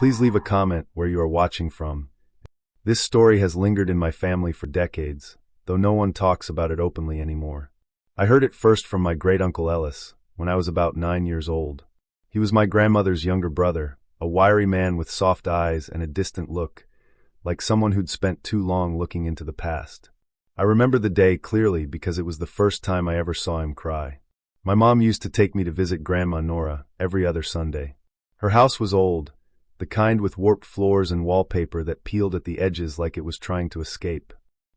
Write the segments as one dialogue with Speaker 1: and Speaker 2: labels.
Speaker 1: Please leave a comment where you are watching from. This story has lingered in my family for decades, though no one talks about it openly anymore. I heard it first from my great-uncle Ellis, when I was about 9 years old. He was my grandmother's younger brother, a wiry man with soft eyes and a distant look, like someone who'd spent too long looking into the past. I remember the day clearly because it was the first time I ever saw him cry. My mom used to take me to visit Grandma Nora every other Sunday. Her house was old, the kind with warped floors and wallpaper that peeled at the edges like it was trying to escape.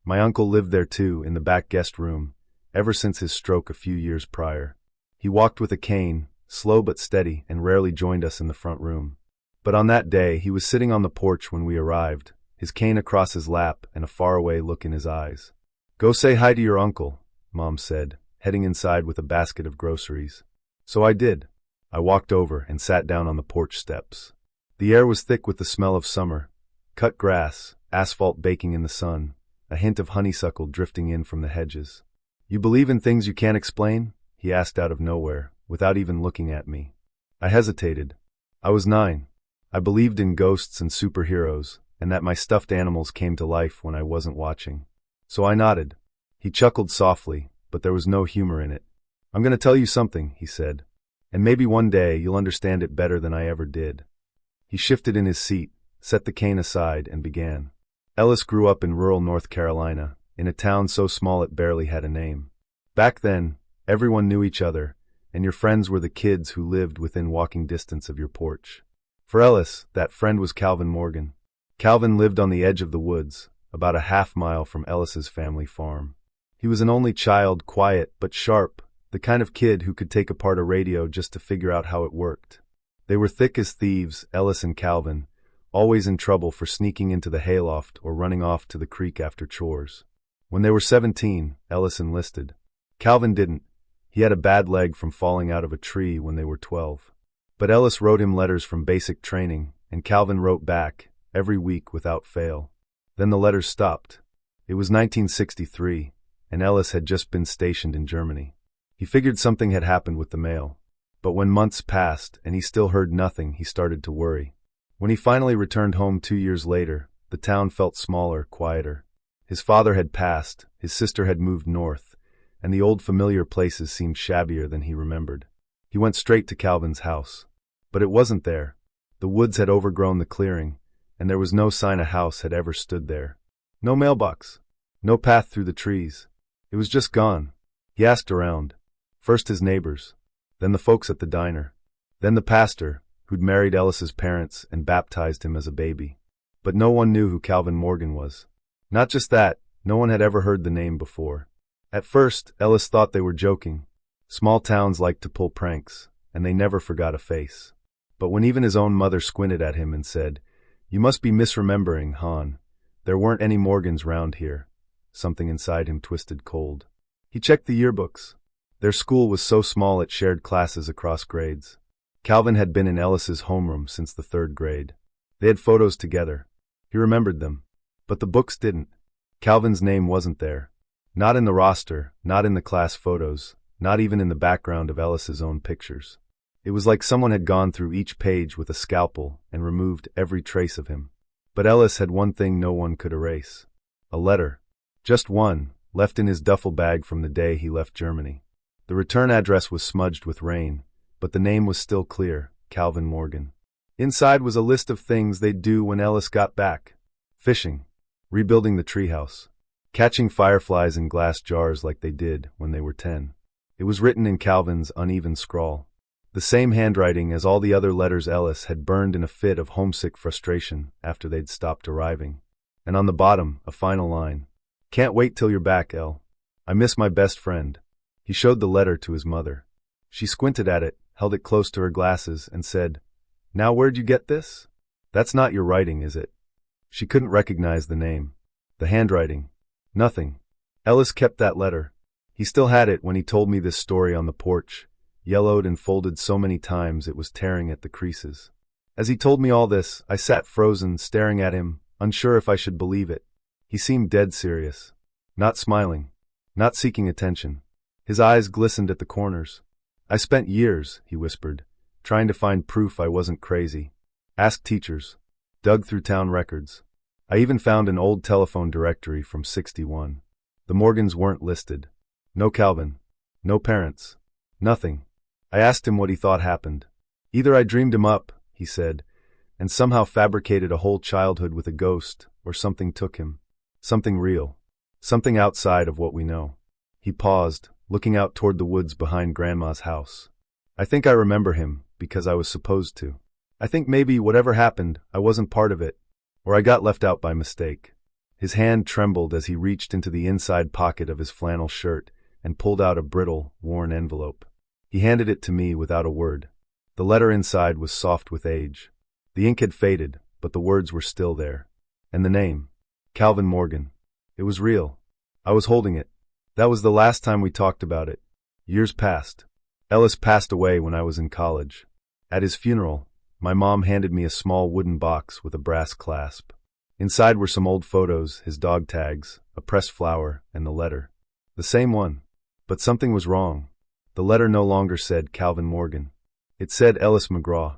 Speaker 1: My uncle lived there too, in the back guest room, ever since his stroke a few years prior. He walked with a cane, slow but steady, and rarely joined us in the front room. But on that day, he was sitting on the porch when we arrived, his cane across his lap and a faraway look in his eyes. "Go say hi to your uncle," Mom said, heading inside with a basket of groceries. So I did. I walked over and sat down on the porch steps. The air was thick with the smell of summer, cut grass, asphalt baking in the sun, a hint of honeysuckle drifting in from the hedges. "You believe in things you can't explain?" he asked out of nowhere, without even looking at me. I hesitated. I was 9. I believed in ghosts and superheroes, and that my stuffed animals came to life when I wasn't watching. So I nodded. He chuckled softly, but there was no humor in it. "I'm going to tell you something," he said, "and maybe one day you'll understand it better than I ever did." He shifted in his seat, set the cane aside, and began. Ellis grew up in rural North Carolina, in a town so small it barely had a name. Back then, everyone knew each other, and your friends were the kids who lived within walking distance of your porch. For Ellis, that friend was Calvin Morgan. Calvin lived on the edge of the woods, about a half-mile from Ellis's family farm. He was an only child, quiet but sharp, the kind of kid who could take apart a radio just to figure out how it worked. They were thick as thieves, Ellis and Calvin, always in trouble for sneaking into the hayloft or running off to the creek after chores. When they were 17, Ellis enlisted. Calvin didn't. He had a bad leg from falling out of a tree when they were 12. But Ellis wrote him letters from basic training, and Calvin wrote back, every week without fail. Then the letters stopped. It was 1963, and Ellis had just been stationed in Germany. He figured something had happened with the mail. But when months passed and he still heard nothing, he started to worry. When he finally returned home 2 years later, the town felt smaller, quieter. His father had passed, his sister had moved north, and the old familiar places seemed shabbier than he remembered. He went straight to Calvin's house. But it wasn't there. The woods had overgrown the clearing, and there was no sign a house had ever stood there. No mailbox. No path through the trees. It was just gone. He asked around. First his neighbors, then the folks at the diner, then the pastor, who'd married Ellis's parents and baptized him as a baby. But no one knew who Calvin Morgan was. Not just that, no one had ever heard the name before. At first, Ellis thought they were joking. Small towns like to pull pranks, and they never forgot a face. But when even his own mother squinted at him and said, "You must be misremembering, Hon. There weren't any Morgans round here," something inside him twisted cold. He checked the yearbooks. Their school was so small it shared classes across grades. Calvin had been in Ellis's homeroom since the 3rd grade. They had photos together. He remembered them. But the books didn't. Calvin's name wasn't there. Not in the roster, not in the class photos, not even in the background of Ellis's own pictures. It was like someone had gone through each page with a scalpel and removed every trace of him. But Ellis had one thing no one could erase. A letter. Just one, left in his duffel bag from the day he left Germany. The return address was smudged with rain, but the name was still clear, Calvin Morgan. Inside was a list of things they'd do when Ellis got back. Fishing, rebuilding the treehouse, catching fireflies in glass jars like they did when they were 10. It was written in Calvin's uneven scrawl, the same handwriting as all the other letters Ellis had burned in a fit of homesick frustration after they'd stopped arriving. And on the bottom, a final line. "Can't wait till you're back, El. I miss my best friend." He showed the letter to his mother. She squinted at it, held it close to her glasses, and said, "Now where'd you get this? That's not your writing, is it?" She couldn't recognize the name. The handwriting. Nothing. Ellis kept that letter. He still had it when he told me this story on the porch, yellowed and folded so many times it was tearing at the creases. As he told me all this, I sat frozen, staring at him, unsure if I should believe it. He seemed dead serious. Not smiling. Not seeking attention. His eyes glistened at the corners. "I spent years," he whispered, "trying to find proof I wasn't crazy. Asked teachers. Dug through town records. I even found an old telephone directory from '61. The Morgans weren't listed. No Calvin. No parents. Nothing. I asked him what he thought happened. Either I dreamed him up, he said, and somehow fabricated a whole childhood with a ghost, or something took him. Something real. Something outside of what we know. He paused, looking out toward the woods behind Grandma's house. I think I remember him, because I was supposed to. I think maybe whatever happened, I wasn't part of it, or I got left out by mistake. His hand trembled as he reached into the inside pocket of his flannel shirt and pulled out a brittle, worn envelope. He handed it to me without a word. The letter inside was soft with age. The ink had faded, but the words were still there. And the name. Calvin Morgan. It was real. I was holding it. That was the last time we talked about it. Years passed. Ellis passed away when I was in college. At his funeral, my mom handed me a small wooden box with a brass clasp. Inside were some old photos, his dog tags, a pressed flower, and the letter. The same one. But something was wrong. The letter no longer said Calvin Morgan. It said Ellis McGraw.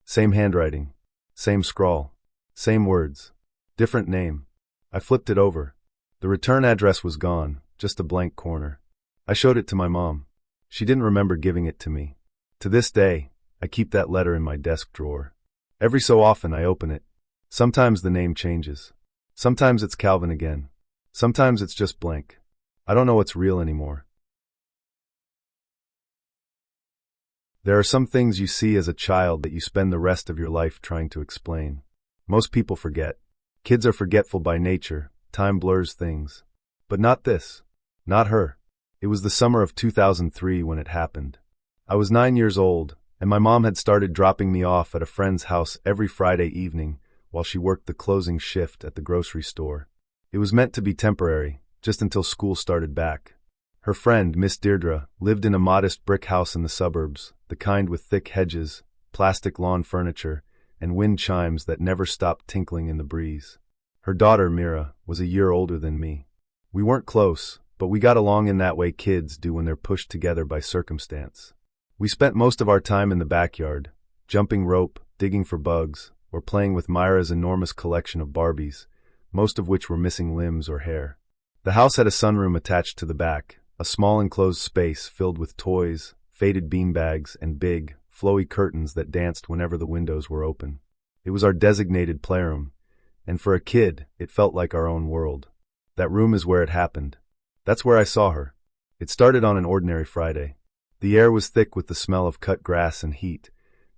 Speaker 1: Same handwriting. Same scrawl. Same words. Different name. I flipped it over. The return address was gone, just a blank corner. I showed it to my mom. She didn't remember giving it to me. To this day, I keep that letter in my desk drawer. Every so often I open it. Sometimes the name changes. Sometimes it's Calvin again. Sometimes it's just blank. I don't know what's real anymore. There are some things you see as a child that you spend the rest of your life trying to explain. Most people forget. Kids are forgetful by nature. Time blurs things. But not this. Not her. It was the summer of 2003 when it happened. I was 9 years old, and my mom had started dropping me off at a friend's house every Friday evening while she worked the closing shift at the grocery store. It was meant to be temporary, just until school started back. Her friend, Miss Deirdre, lived in a modest brick house in the suburbs, the kind with thick hedges, plastic lawn furniture, and wind chimes that never stopped tinkling in the breeze. Her daughter, Mira, was a year older than me. We weren't close, but we got along in that way kids do when they're pushed together by circumstance. We spent most of our time in the backyard, jumping rope, digging for bugs, or playing with Myra's enormous collection of Barbies, most of which were missing limbs or hair. The house had a sunroom attached to the back, a small enclosed space filled with toys, faded beanbags, and big, flowy curtains that danced whenever the windows were open. It was our designated playroom, and for a kid, it felt like our own world. That room is where it happened. That's where I saw her. It started on an ordinary Friday. The air was thick with the smell of cut grass and heat,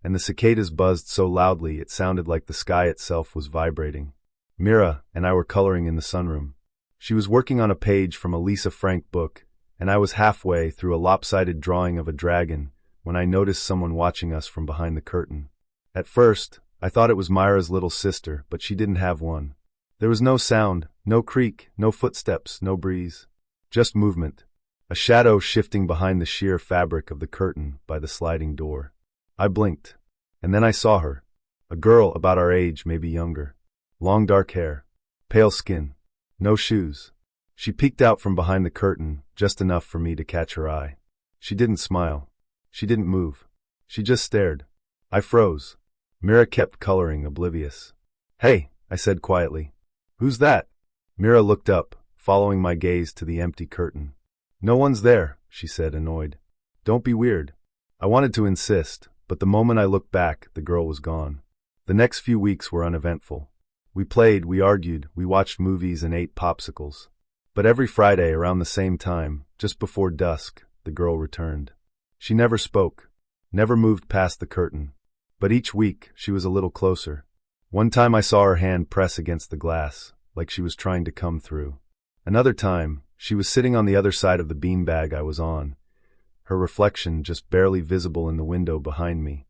Speaker 1: and the cicadas buzzed so loudly it sounded like the sky itself was vibrating. Mira and I were coloring in the sunroom. She was working on a page from a Lisa Frank book, and I was halfway through a lopsided drawing of a dragon when I noticed someone watching us from behind the curtain. At first, I thought it was Myra's little sister, but she didn't have one. There was no sound, no creak, no footsteps, no breeze. Just movement. A shadow shifting behind the sheer fabric of the curtain by the sliding door. I blinked, and then I saw her. A girl about our age, maybe younger. Long dark hair. Pale skin. No shoes. She peeked out from behind the curtain, just enough for me to catch her eye. She didn't smile. She didn't move. She just stared. I froze. Mira kept coloring, oblivious. "Hey," I said quietly. "Who's that?" Mira looked up, following my gaze to the empty curtain. "No one's there," she said, annoyed. "Don't be weird." I wanted to insist, but the moment I looked back, the girl was gone. The next few weeks were uneventful. We played, we argued, we watched movies and ate popsicles. But every Friday around the same time, just before dusk, the girl returned. She never spoke, never moved past the curtain. But each week, she was a little closer. One time I saw her hand press against the glass, like she was trying to come through. Another time, she was sitting on the other side of the beanbag I was on, her reflection just barely visible in the window behind me,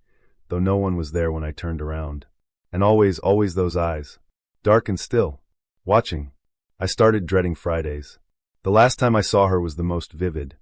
Speaker 1: though no one was there when I turned around. And always those eyes. Dark and still. Watching. I started dreading Fridays. The last time I saw her was the most vivid,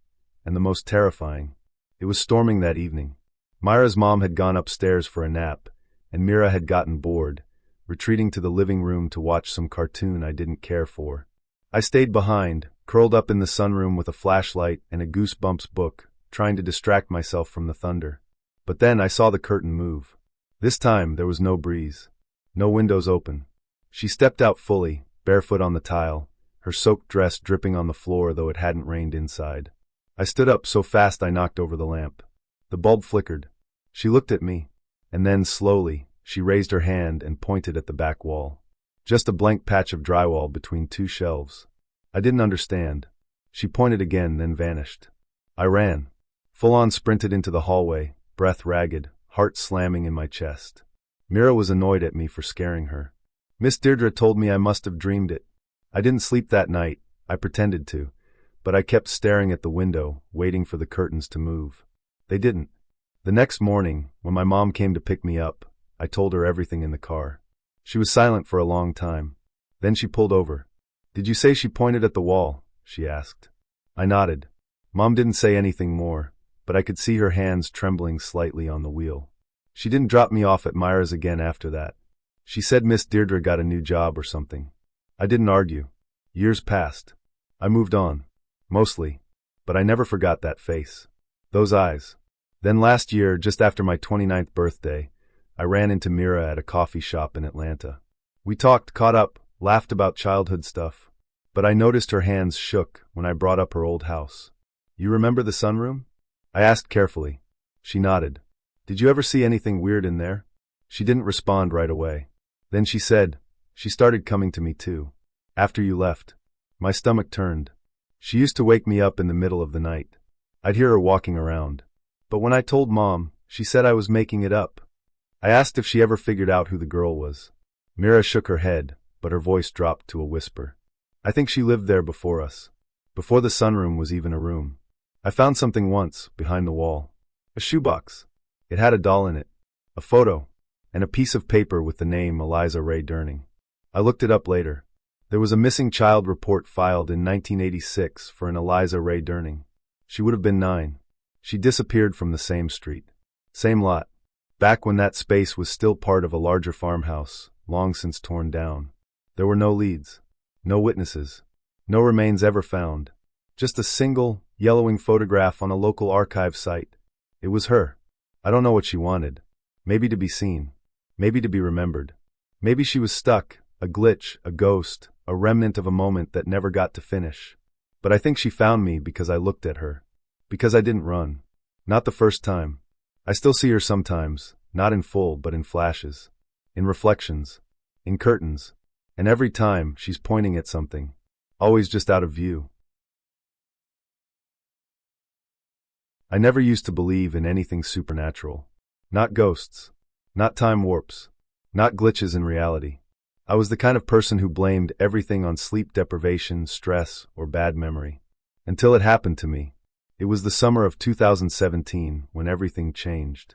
Speaker 1: and the most terrifying. It was storming that evening. Myra's mom had gone upstairs for a nap, and Mira had gotten bored, retreating to the living room to watch some cartoon I didn't care for. I stayed behind, curled up in the sunroom with a flashlight and a Goosebumps book, trying to distract myself from the thunder. But then I saw the curtain move. This time, there was no breeze. No windows open. She stepped out fully, barefoot on the tile, her soaked dress dripping on the floor though it hadn't rained inside. I stood up so fast I knocked over the lamp. The bulb flickered. She looked at me, and then, slowly, she raised her hand and pointed at the back wall. Just a blank patch of drywall between two shelves. I didn't understand. She pointed again, then vanished. I ran. Full-on sprinted into the hallway, breath ragged, heart slamming in my chest. Mira was annoyed at me for scaring her. Miss Deirdre told me I must have dreamed it. I didn't sleep that night. I pretended to. But I kept staring at the window, waiting for the curtains to move. They didn't. The next morning, when my mom came to pick me up, I told her everything in the car. She was silent for a long time. Then she pulled over. "Did you say she pointed at the wall?" she asked. I nodded. Mom didn't say anything more, but I could see her hands trembling slightly on the wheel. She didn't drop me off at Myra's again after that. She said Miss Deirdre got a new job or something. I didn't argue. Years passed. I moved on. Mostly. But I never forgot that face. Those eyes. Then last year, just after my 29th birthday, I ran into Mira at a coffee shop in Atlanta. We talked, caught up, laughed about childhood stuff. But I noticed her hands shook when I brought up her old house. "You remember the sunroom?" I asked carefully. She nodded. "Did you ever see anything weird in there?" She didn't respond right away. Then she said, "She started coming to me too. After you left." My stomach turned. She used to wake me up in the middle of the night. I'd hear her walking around. But when I told Mom, she said I was making it up. I asked if she ever figured out who the girl was. Mira shook her head, but her voice dropped to a whisper. "I think she lived there before us. Before the sunroom was even a room. I found something once, behind the wall. A shoebox. It had a doll in it. A photo. And a piece of paper with the name Eliza Ray Durning. I looked it up later. There was a missing child report filed in 1986 for an Eliza Ray Durning. She would have been 9. She disappeared from the same street. Same lot. Back when that space was still part of a larger farmhouse, long since torn down. There were no leads. No witnesses. No remains ever found. Just a single, yellowing photograph on a local archive site. It was her. I don't know what she wanted. Maybe to be seen. Maybe to be remembered. Maybe she was stuck, a glitch, a ghost, a remnant of a moment that never got to finish. But I think she found me because I looked at her. Because I didn't run. Not the first time. I still see her sometimes, not in full but in flashes. In reflections. In curtains. And every time, she's pointing at something. Always just out of view. I never used to believe in anything supernatural. Not ghosts. Not time warps. Not glitches in reality. I was the kind of person who blamed everything on sleep deprivation, stress, or bad memory. Until it happened to me. It was the summer of 2017 when everything changed.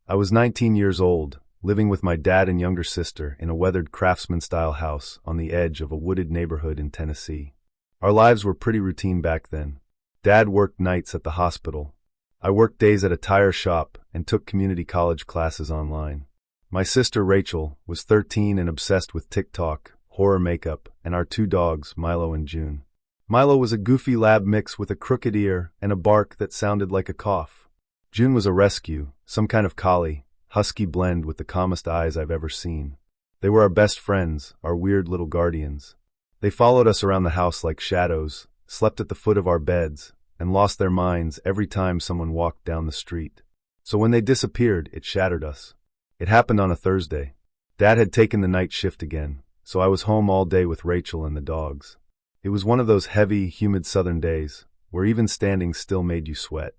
Speaker 1: I was 19 years old, living with my dad and younger sister in a weathered craftsman-style house on the edge of a wooded neighborhood in Tennessee. Our lives were pretty routine back then. Dad worked nights at the hospital. I worked days at a tire shop and took community college classes online. My sister Rachel was 13 and obsessed with TikTok, horror makeup, and our 2 dogs, Milo and June. Milo was a goofy lab mix with a crooked ear and a bark that sounded like a cough. June was a rescue, some kind of collie, husky blend with the calmest eyes I've ever seen. They were our best friends, our weird little guardians. They followed us around the house like shadows, slept at the foot of our beds, and lost their minds every time someone walked down the street. So when they disappeared, it shattered us. It happened on a Thursday. Dad had taken the night shift again, so I was home all day with Rachel and the dogs. It was one of those heavy, humid southern days, where even standing still made you sweat.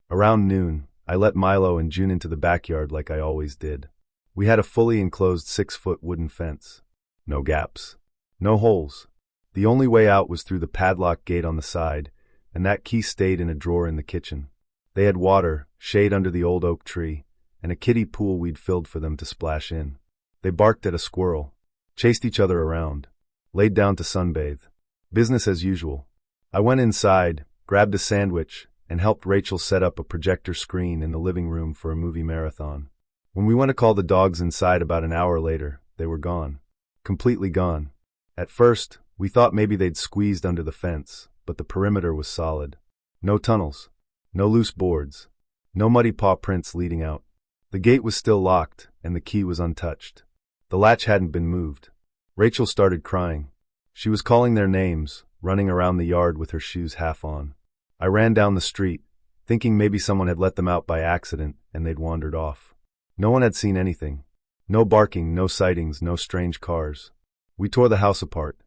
Speaker 1: Around noon, I let Milo and June into the backyard like I always did. We had a fully enclosed 6-foot wooden fence. No gaps. No holes. The only way out was through the padlock gate on the side, and that key stayed in a drawer in the kitchen. They had water, shade under the old oak tree, and a kiddie pool we'd filled for them to splash in. They barked at a squirrel, chased each other around, laid down to sunbathe. Business as usual. I went inside, grabbed a sandwich, and helped Rachel set up a projector screen in the living room for a movie marathon. When we went to call the dogs inside about an hour later, they were gone. Completely gone. At first, we thought maybe they'd squeezed under the fence, but the perimeter was solid. No tunnels. No loose boards. No muddy paw prints leading out. The gate was still locked, and the key was untouched. The latch hadn't been moved. Rachel started crying. She was calling their names, running around the yard with her shoes half on. I ran down the street, thinking maybe someone had let them out by accident and they'd wandered off. No one had seen anything. No barking, no sightings, no strange cars. We tore the house apart.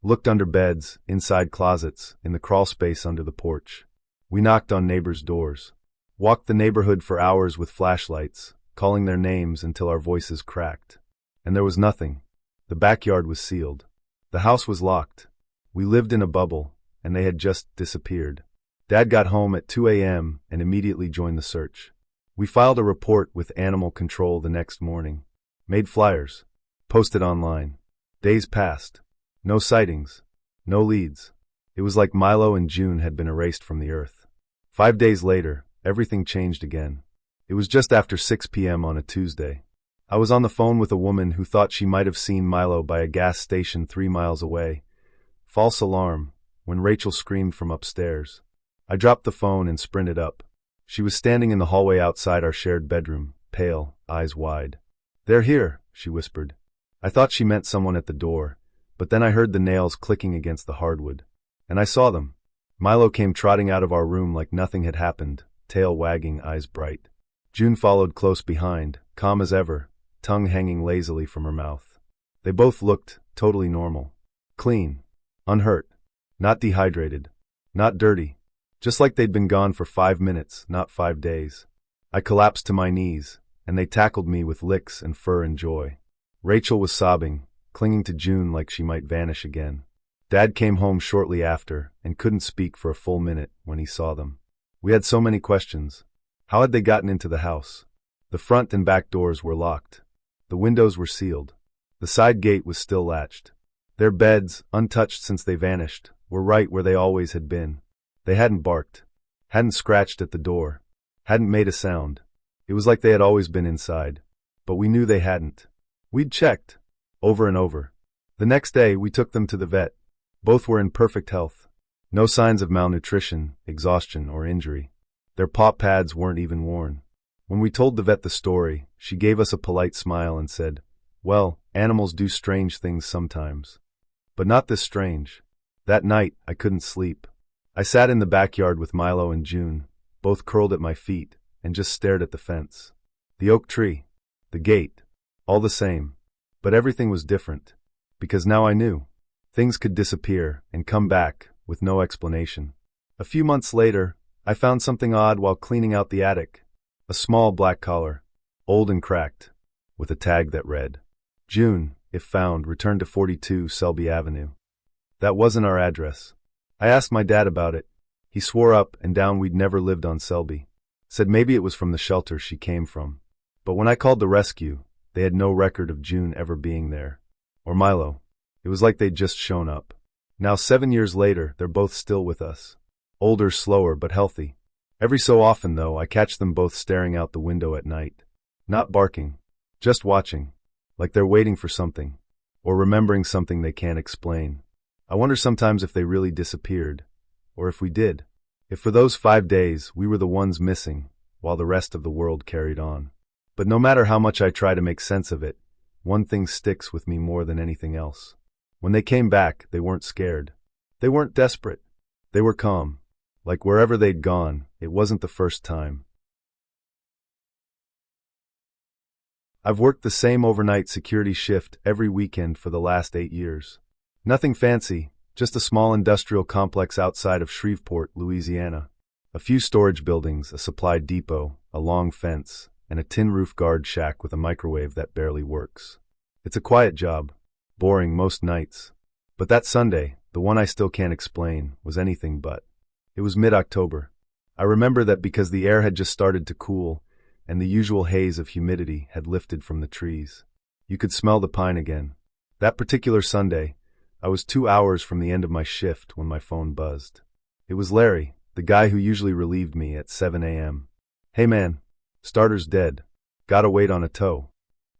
Speaker 1: Looked under beds, inside closets, in the crawl space under the porch. We knocked on neighbors' doors. Walked the neighborhood for hours with flashlights, calling their names until our voices cracked. And there was nothing. The backyard was sealed. The house was locked. We lived in a bubble, and they had just disappeared. Dad got home at 2 a.m. and immediately joined the search. We filed a report with animal control the next morning. Made flyers. Posted online. Days passed. No sightings. No leads. It was like Milo and June had been erased from the earth. 5 days later, everything changed again. It was just after 6 p.m. on a Tuesday. I was on the phone with a woman who thought she might have seen Milo by a gas station 3 miles away. False alarm, when Rachel screamed from upstairs. I dropped the phone and sprinted up. She was standing in the hallway outside our shared bedroom, pale, eyes wide. "They're here," she whispered. I thought she meant someone at the door, but then I heard the nails clicking against the hardwood. And I saw them. Milo came trotting out of our room like nothing had happened, tail wagging, eyes bright. June followed close behind, calm as ever, tongue hanging lazily from her mouth. They both looked totally normal. Clean. Unhurt. Not dehydrated. Not dirty. Just like they'd been gone for 5 minutes, not 5 days. I collapsed to my knees, and they tackled me with licks and fur and joy. Rachel was sobbing, clinging to June like she might vanish again. Dad came home shortly after and couldn't speak for a full minute when he saw them. We had so many questions. How had they gotten into the house? The front and back doors were locked. The windows were sealed. The side gate was still latched. Their beds, untouched since they vanished, were right where they always had been. They hadn't barked, hadn't scratched at the door, hadn't made a sound. It was like they had always been inside. But we knew they hadn't. We'd checked, over and over. The next day, we took them to the vet. Both were in perfect health. No signs of malnutrition, exhaustion, or injury. Their paw pads weren't even worn. When we told the vet the story, she gave us a polite smile and said, "Well, animals do strange things sometimes. But not this strange." That night, I couldn't sleep. I sat in the backyard with Milo and June, both curled at my feet, and just stared at the fence. The oak tree. The gate. All the same. But everything was different. Because now I knew. Things could disappear and come back with no explanation. A few months later, I found something odd while cleaning out the attic. A small black collar, old and cracked, with a tag that read, "June, if found, return to 42 Selby Avenue." That wasn't our address. I asked my dad about it. He swore up and down we'd never lived on Selby. Said maybe it was from the shelter she came from. But when I called the rescue, they had no record of June ever being there. Or Milo. It was like they'd just shown up. Now 7 years later, they're both still with us. Older, slower, but healthy. Every so often, though, I catch them both staring out the window at night. Not barking. Just watching. Like they're waiting for something. Or remembering something they can't explain. I wonder sometimes if they really disappeared. Or if we did. If for those 5 days, we were the ones missing, while the rest of the world carried on. But no matter how much I try to make sense of it, one thing sticks with me more than anything else. When they came back, they weren't scared. They weren't desperate. They were calm. Like wherever they'd gone, it wasn't the first time. I've worked the same overnight security shift every weekend for the last 8 years. Nothing fancy, just a small industrial complex outside of Shreveport, Louisiana. A few storage buildings, a supply depot, a long fence, and a tin roof guard shack with a microwave that barely works. It's a quiet job. Boring most nights. But that Sunday, the one I still can't explain, was anything but. It was mid-October. I remember that because the air had just started to cool, and the usual haze of humidity had lifted from the trees. You could smell the pine again. That particular Sunday, I was 2 hours from the end of my shift when my phone buzzed. It was Larry, the guy who usually relieved me at 7 a.m. "Hey man, starter's dead. Gotta wait on a tow."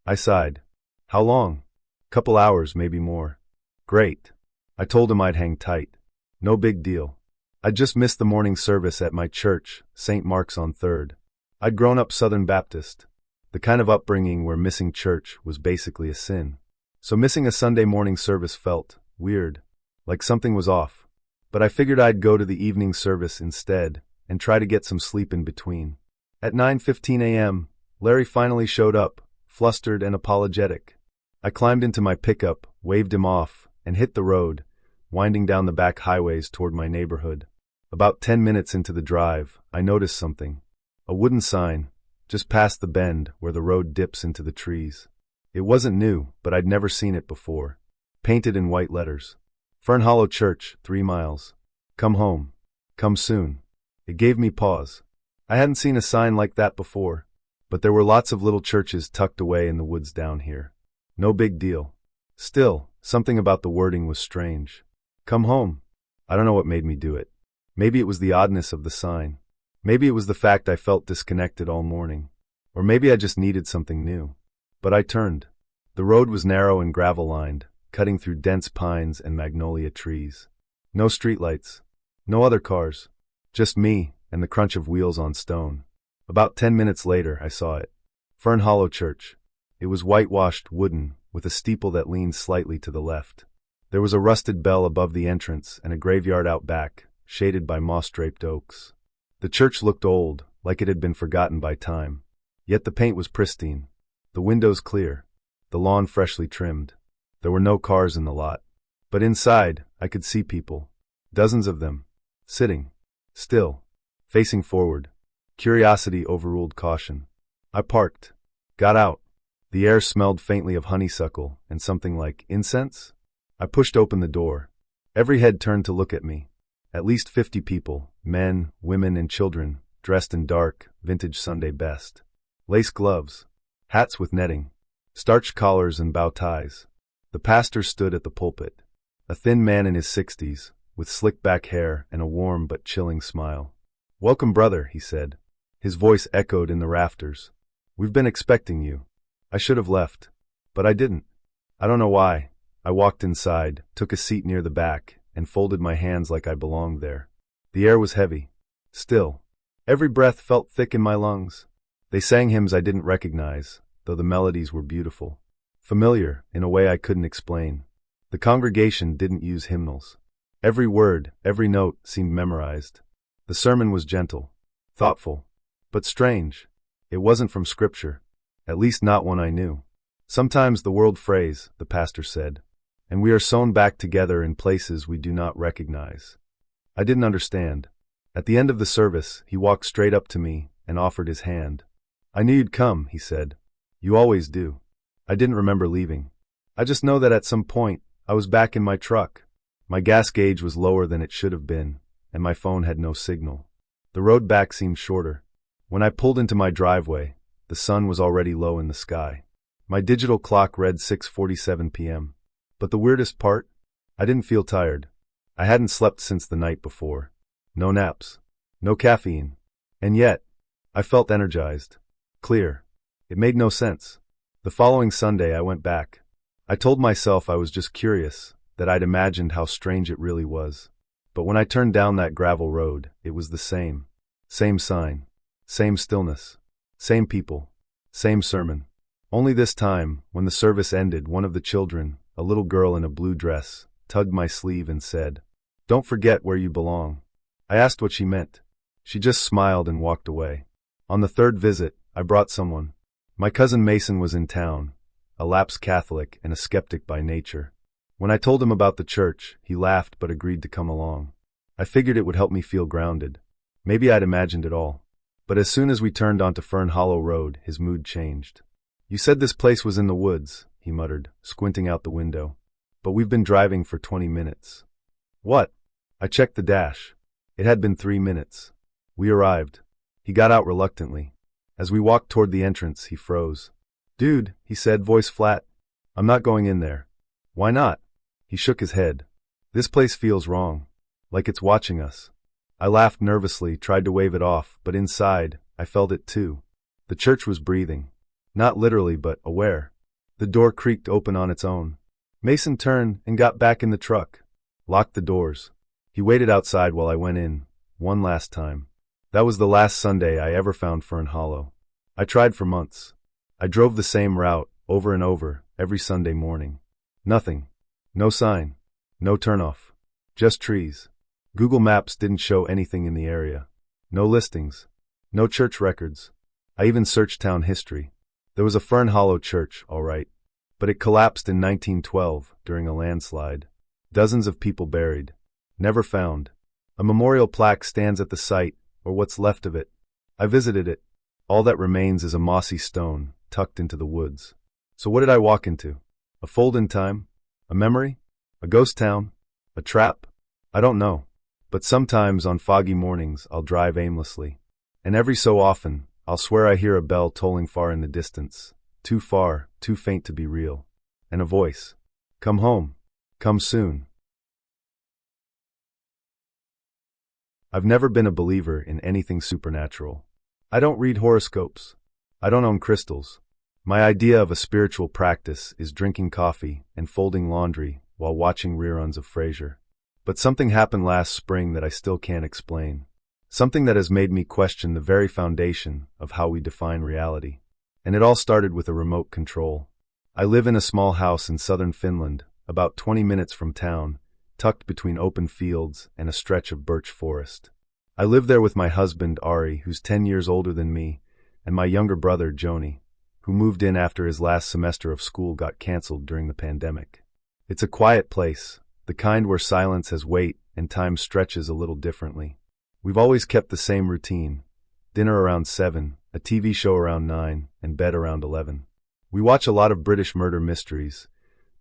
Speaker 1: I sighed. "How long?" "Couple hours, maybe more." "Great." I told him I'd hang tight. No big deal. I'd just missed the morning service at my church, St. Mark's on 3rd. I'd grown up Southern Baptist. the kind of upbringing where missing church was basically a sin. So missing a Sunday morning service felt weird, like something was off. But I figured I'd go to the evening service instead and try to get some sleep in between. At 9:15 a.m., Larry finally showed up, flustered and apologetic. I climbed into my pickup, waved him off, and hit the road, winding down the back highways toward my neighborhood. About 10 minutes into the drive, I noticed something. A wooden sign, just past the bend where the road dips into the trees. It wasn't new, but I'd never seen it before. Painted in white letters. Fern Hollow Church, 3 miles. Come home. Come soon. It gave me pause. I hadn't seen a sign like that before, but there were lots of little churches tucked away in the woods down here. No big deal. Still, something about the wording was strange. Come home. I don't know what made me do it. Maybe it was the oddness of the sign. Maybe it was the fact I felt disconnected all morning. Or maybe I just needed something new. But I turned. The road was narrow and gravel-lined, cutting through dense pines and magnolia trees. No streetlights. No other cars. Just me and the crunch of wheels on stone. About 10 minutes later, I saw it. Fern Hollow Church. It was whitewashed, wooden, with a steeple that leaned slightly to the left. There was a rusted bell above the entrance and a graveyard out back, shaded by moss-draped oaks. The church looked old, like it had been forgotten by time. Yet the paint was pristine. The windows clear. The lawn freshly trimmed. There were no cars in the lot. But inside, I could see people. Dozens of them. Sitting. Still. Facing forward. Curiosity overruled caution. I parked. Got out. The air smelled faintly of honeysuckle and something like incense. I pushed open the door. Every head turned to look at me. At least 50 people, men, women, and children, dressed in dark, vintage Sunday best. Lace gloves. Hats with netting. Starched collars and bow ties. The pastor stood at the pulpit. A thin man in his 60s, with slick-back hair and a warm but chilling smile. "Welcome, brother," he said. His voice echoed in the rafters. "We've been expecting you." I should have left. But I didn't. I don't know why. I walked inside, took a seat near the back, and folded my hands like I belonged there. The air was heavy. Still. Every breath felt thick in my lungs. They sang hymns I didn't recognize, though the melodies were beautiful. Familiar, in a way I couldn't explain. The congregation didn't use hymnals. Every word, every note seemed memorized. The sermon was gentle, thoughtful, but strange. It wasn't from Scripture, at least not one I knew. "Sometimes the world frays," the pastor said, "and we are sewn back together in places we do not recognize." I didn't understand. At the end of the service, he walked straight up to me and offered his hand. "I knew you'd come," he said. "You always do." I didn't remember leaving. I just know that at some point, I was back in my truck. My gas gauge was lower than it should have been, and my phone had no signal. The road back seemed shorter. When I pulled into my driveway, the sun was already low in the sky. My digital clock read 6:47 p.m. But the weirdest part? I didn't feel tired. I hadn't slept since the night before. No naps. No caffeine. And yet, I felt energized. Clear. It made no sense. The following Sunday I went back. I told myself I was just curious, that I'd imagined how strange it really was. But when I turned down that gravel road, it was the same. Same sign. Same stillness. Same people. Same sermon. Only this time, when the service ended, one of the children, a little girl in a blue dress, tugged my sleeve and said, "Don't forget where you belong." I asked what she meant. She just smiled and walked away. On the third visit, I brought someone. My cousin Mason was in town, a lapsed Catholic and a skeptic by nature. When I told him about the church, he laughed but agreed to come along. I figured it would help me feel grounded. Maybe I'd imagined it all. But as soon as we turned onto Fern Hollow Road, his mood changed. "You said this place was in the woods," he muttered, squinting out the window. "But we've been driving for 20 minutes. "What?" I checked the dash. It had been 3 minutes. We arrived. He got out reluctantly. As we walked toward the entrance, he froze. "Dude," he said, voice flat. "I'm not going in there." "Why not?" He shook his head. "This place feels wrong. Like it's watching us." I laughed nervously, tried to wave it off, but inside, I felt it too. The church was breathing. Not literally, but aware. The door creaked open on its own. Mason turned and got back in the truck. Locked the doors. He waited outside while I went in, one last time. That was the last Sunday I ever found Fern Hollow. I tried for months. I drove the same route, over and over, every Sunday morning. Nothing. No sign. No turnoff. Just trees. Google Maps didn't show anything in the area. No listings. No church records. I even searched town history. There was a Fern Hollow church, all right. But it collapsed in 1912 during a landslide. Dozens of people buried. Never found. A memorial plaque stands at the site, or what's left of it. I visited it. All that remains is a mossy stone, tucked into the woods. So what did I walk into? A fold in time? A memory? A ghost town? A trap? I don't know. But sometimes on foggy mornings I'll drive aimlessly. And every so often, I'll swear I hear a bell tolling far in the distance. Too far, too faint to be real. And a voice. Come home. Come soon. I've never been a believer in anything supernatural. I don't read horoscopes. I don't own crystals. My idea of a spiritual practice is drinking coffee and folding laundry while watching reruns of Frasier. But something happened last spring that I still can't explain. Something that has made me question the very foundation of how we define reality. And it all started with a remote control. I live in a small house in southern Finland, about 20 minutes from town, tucked between open fields and a stretch of birch forest. I live there with my husband, Ari, who's 10 years older than me, and my younger brother, Joni, who moved in after his last semester of school got canceled during the pandemic. It's a quiet place, the kind where silence has weight and time stretches a little differently. We've always kept the same routine: dinner around 7, a TV show around 9, and bed around 11. We watch a lot of British murder mysteries,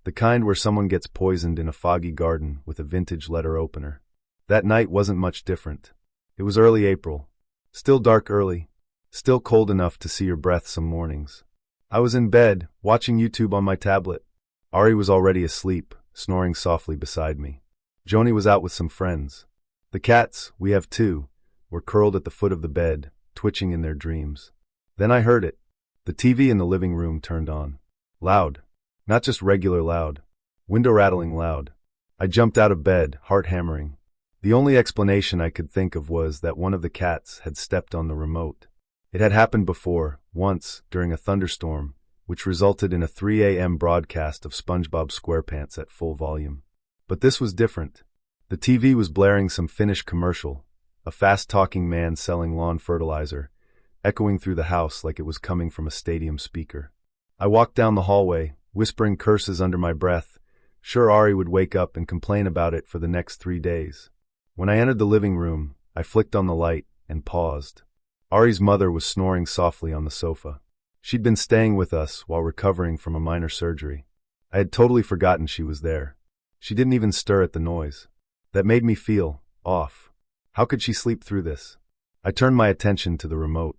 Speaker 1: the kind where someone gets poisoned in a foggy garden with a vintage letter opener. That night wasn't much different. It was early April. Still dark early. Still cold enough to see your breath some mornings. I was in bed, watching YouTube on my tablet. Ari was already asleep, snoring softly beside me. Joni was out with some friends. The cats, we have two, were curled at the foot of the bed, twitching in their dreams. Then I heard it. The TV in the living room turned on. Loud. Not just regular loud. Window rattling loud. I jumped out of bed, heart hammering. The only explanation I could think of was that one of the cats had stepped on the remote. It had happened before, once, during a thunderstorm, which resulted in a 3 a.m. broadcast of SpongeBob SquarePants at full volume. But this was different. The TV was blaring some Finnish commercial, a fast-talking man selling lawn fertilizer, echoing through the house like it was coming from a stadium speaker. I walked down the hallway, whispering curses under my breath, sure Ari would wake up and complain about it for the next 3 days. When I entered the living room, I flicked on the light and paused. Ari's mother was snoring softly on the sofa. She'd been staying with us while recovering from a minor surgery. I had totally forgotten she was there. She didn't even stir at the noise. That made me feel off. How could she sleep through this? I turned my attention to the remote,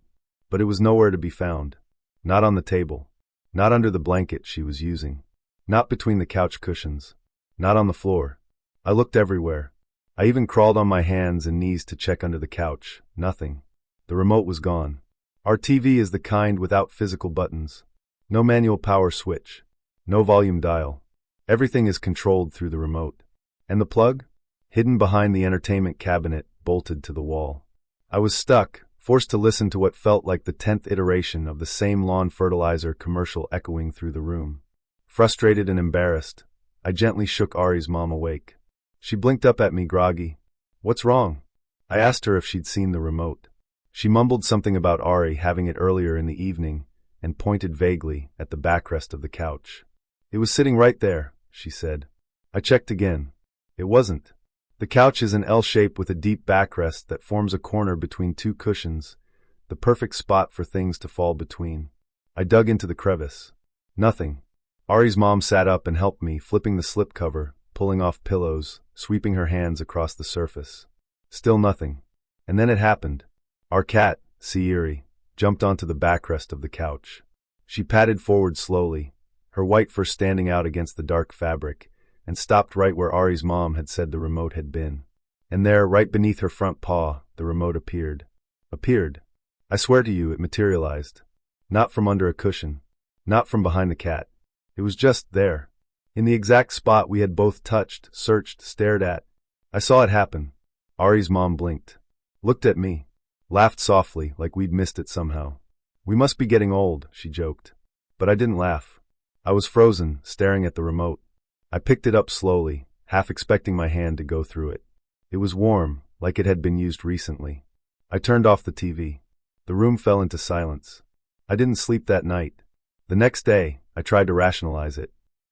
Speaker 1: but it was nowhere to be found. Not on the table. Not under the blanket she was using. Not between the couch cushions. Not on the floor. I looked everywhere. I even crawled on my hands and knees to check under the couch. Nothing. The remote was gone. Our TV is the kind without physical buttons. No manual power switch. No volume dial. Everything is controlled through the remote. And the plug? Hidden behind the entertainment cabinet, bolted to the wall. I was stuck, forced to listen to what felt like the 10th iteration of the same lawn fertilizer commercial echoing through the room. Frustrated and embarrassed, I gently shook Ari's mom awake. She blinked up at me groggy. What's wrong? I asked her if she'd seen the remote. She mumbled something about Ari having it earlier in the evening and pointed vaguely at the backrest of the couch. It was sitting right there, she said. I checked again. It wasn't. The couch is an L shape with a deep backrest that forms a corner between two cushions, the perfect spot for things to fall between. I dug into the crevice. Nothing. Ari's mom sat up and helped me, flipping the slipcover, pulling off pillows, sweeping her hands across the surface. Still nothing. And then it happened. Our cat, Eerie, jumped onto the backrest of the couch. She padded forward slowly, her white fur standing out against the dark fabric, and stopped right where Ari's mom had said the remote had been. And there, right beneath her front paw, the remote appeared. Appeared. I swear to you, it materialized. Not from under a cushion. Not from behind the cat. It was just there. In the exact spot we had both touched, searched, stared at. I saw it happen. Ari's mom blinked. Looked at me. Laughed softly, like we'd missed it somehow. We must be getting old, she joked. But I didn't laugh. I was frozen, staring at the remote. I picked it up slowly, half expecting my hand to go through it. It was warm, like it had been used recently. I turned off the TV. The room fell into silence. I didn't sleep that night. The next day, I tried to rationalize it.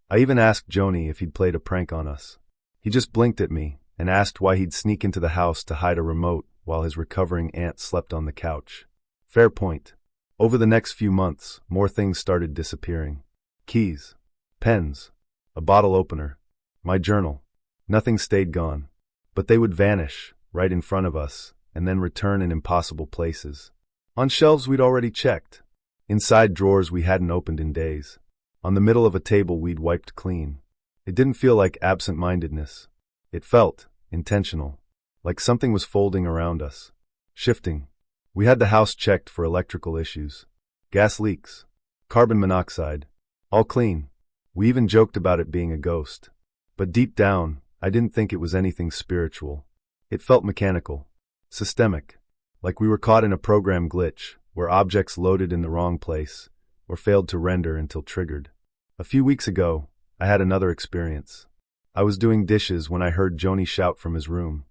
Speaker 1: I even asked Joni if he'd played a prank on us. He just blinked at me and asked why he'd sneak into the house to hide a remote while his recovering aunt slept on the couch. Fair point. Over the next few months, more things started disappearing. Keys, pens, a bottle opener, my journal. Nothing stayed gone. But they would vanish, right in front of us, and then return in impossible places. On shelves we'd already checked. Inside drawers we hadn't opened in days. On the middle of a table we'd wiped clean. It didn't feel like absent-mindedness. It felt intentional, like something was folding around us, shifting. We had the house checked for electrical issues, gas leaks, carbon monoxide, all clean. We even joked about it being a ghost. But deep down, I didn't think it was anything spiritual. It felt mechanical, systemic, like we were caught in a program glitch where objects loaded in the wrong place or failed to render until triggered. A few weeks ago, I had another experience. I was doing dishes when I heard Joni shout from his room.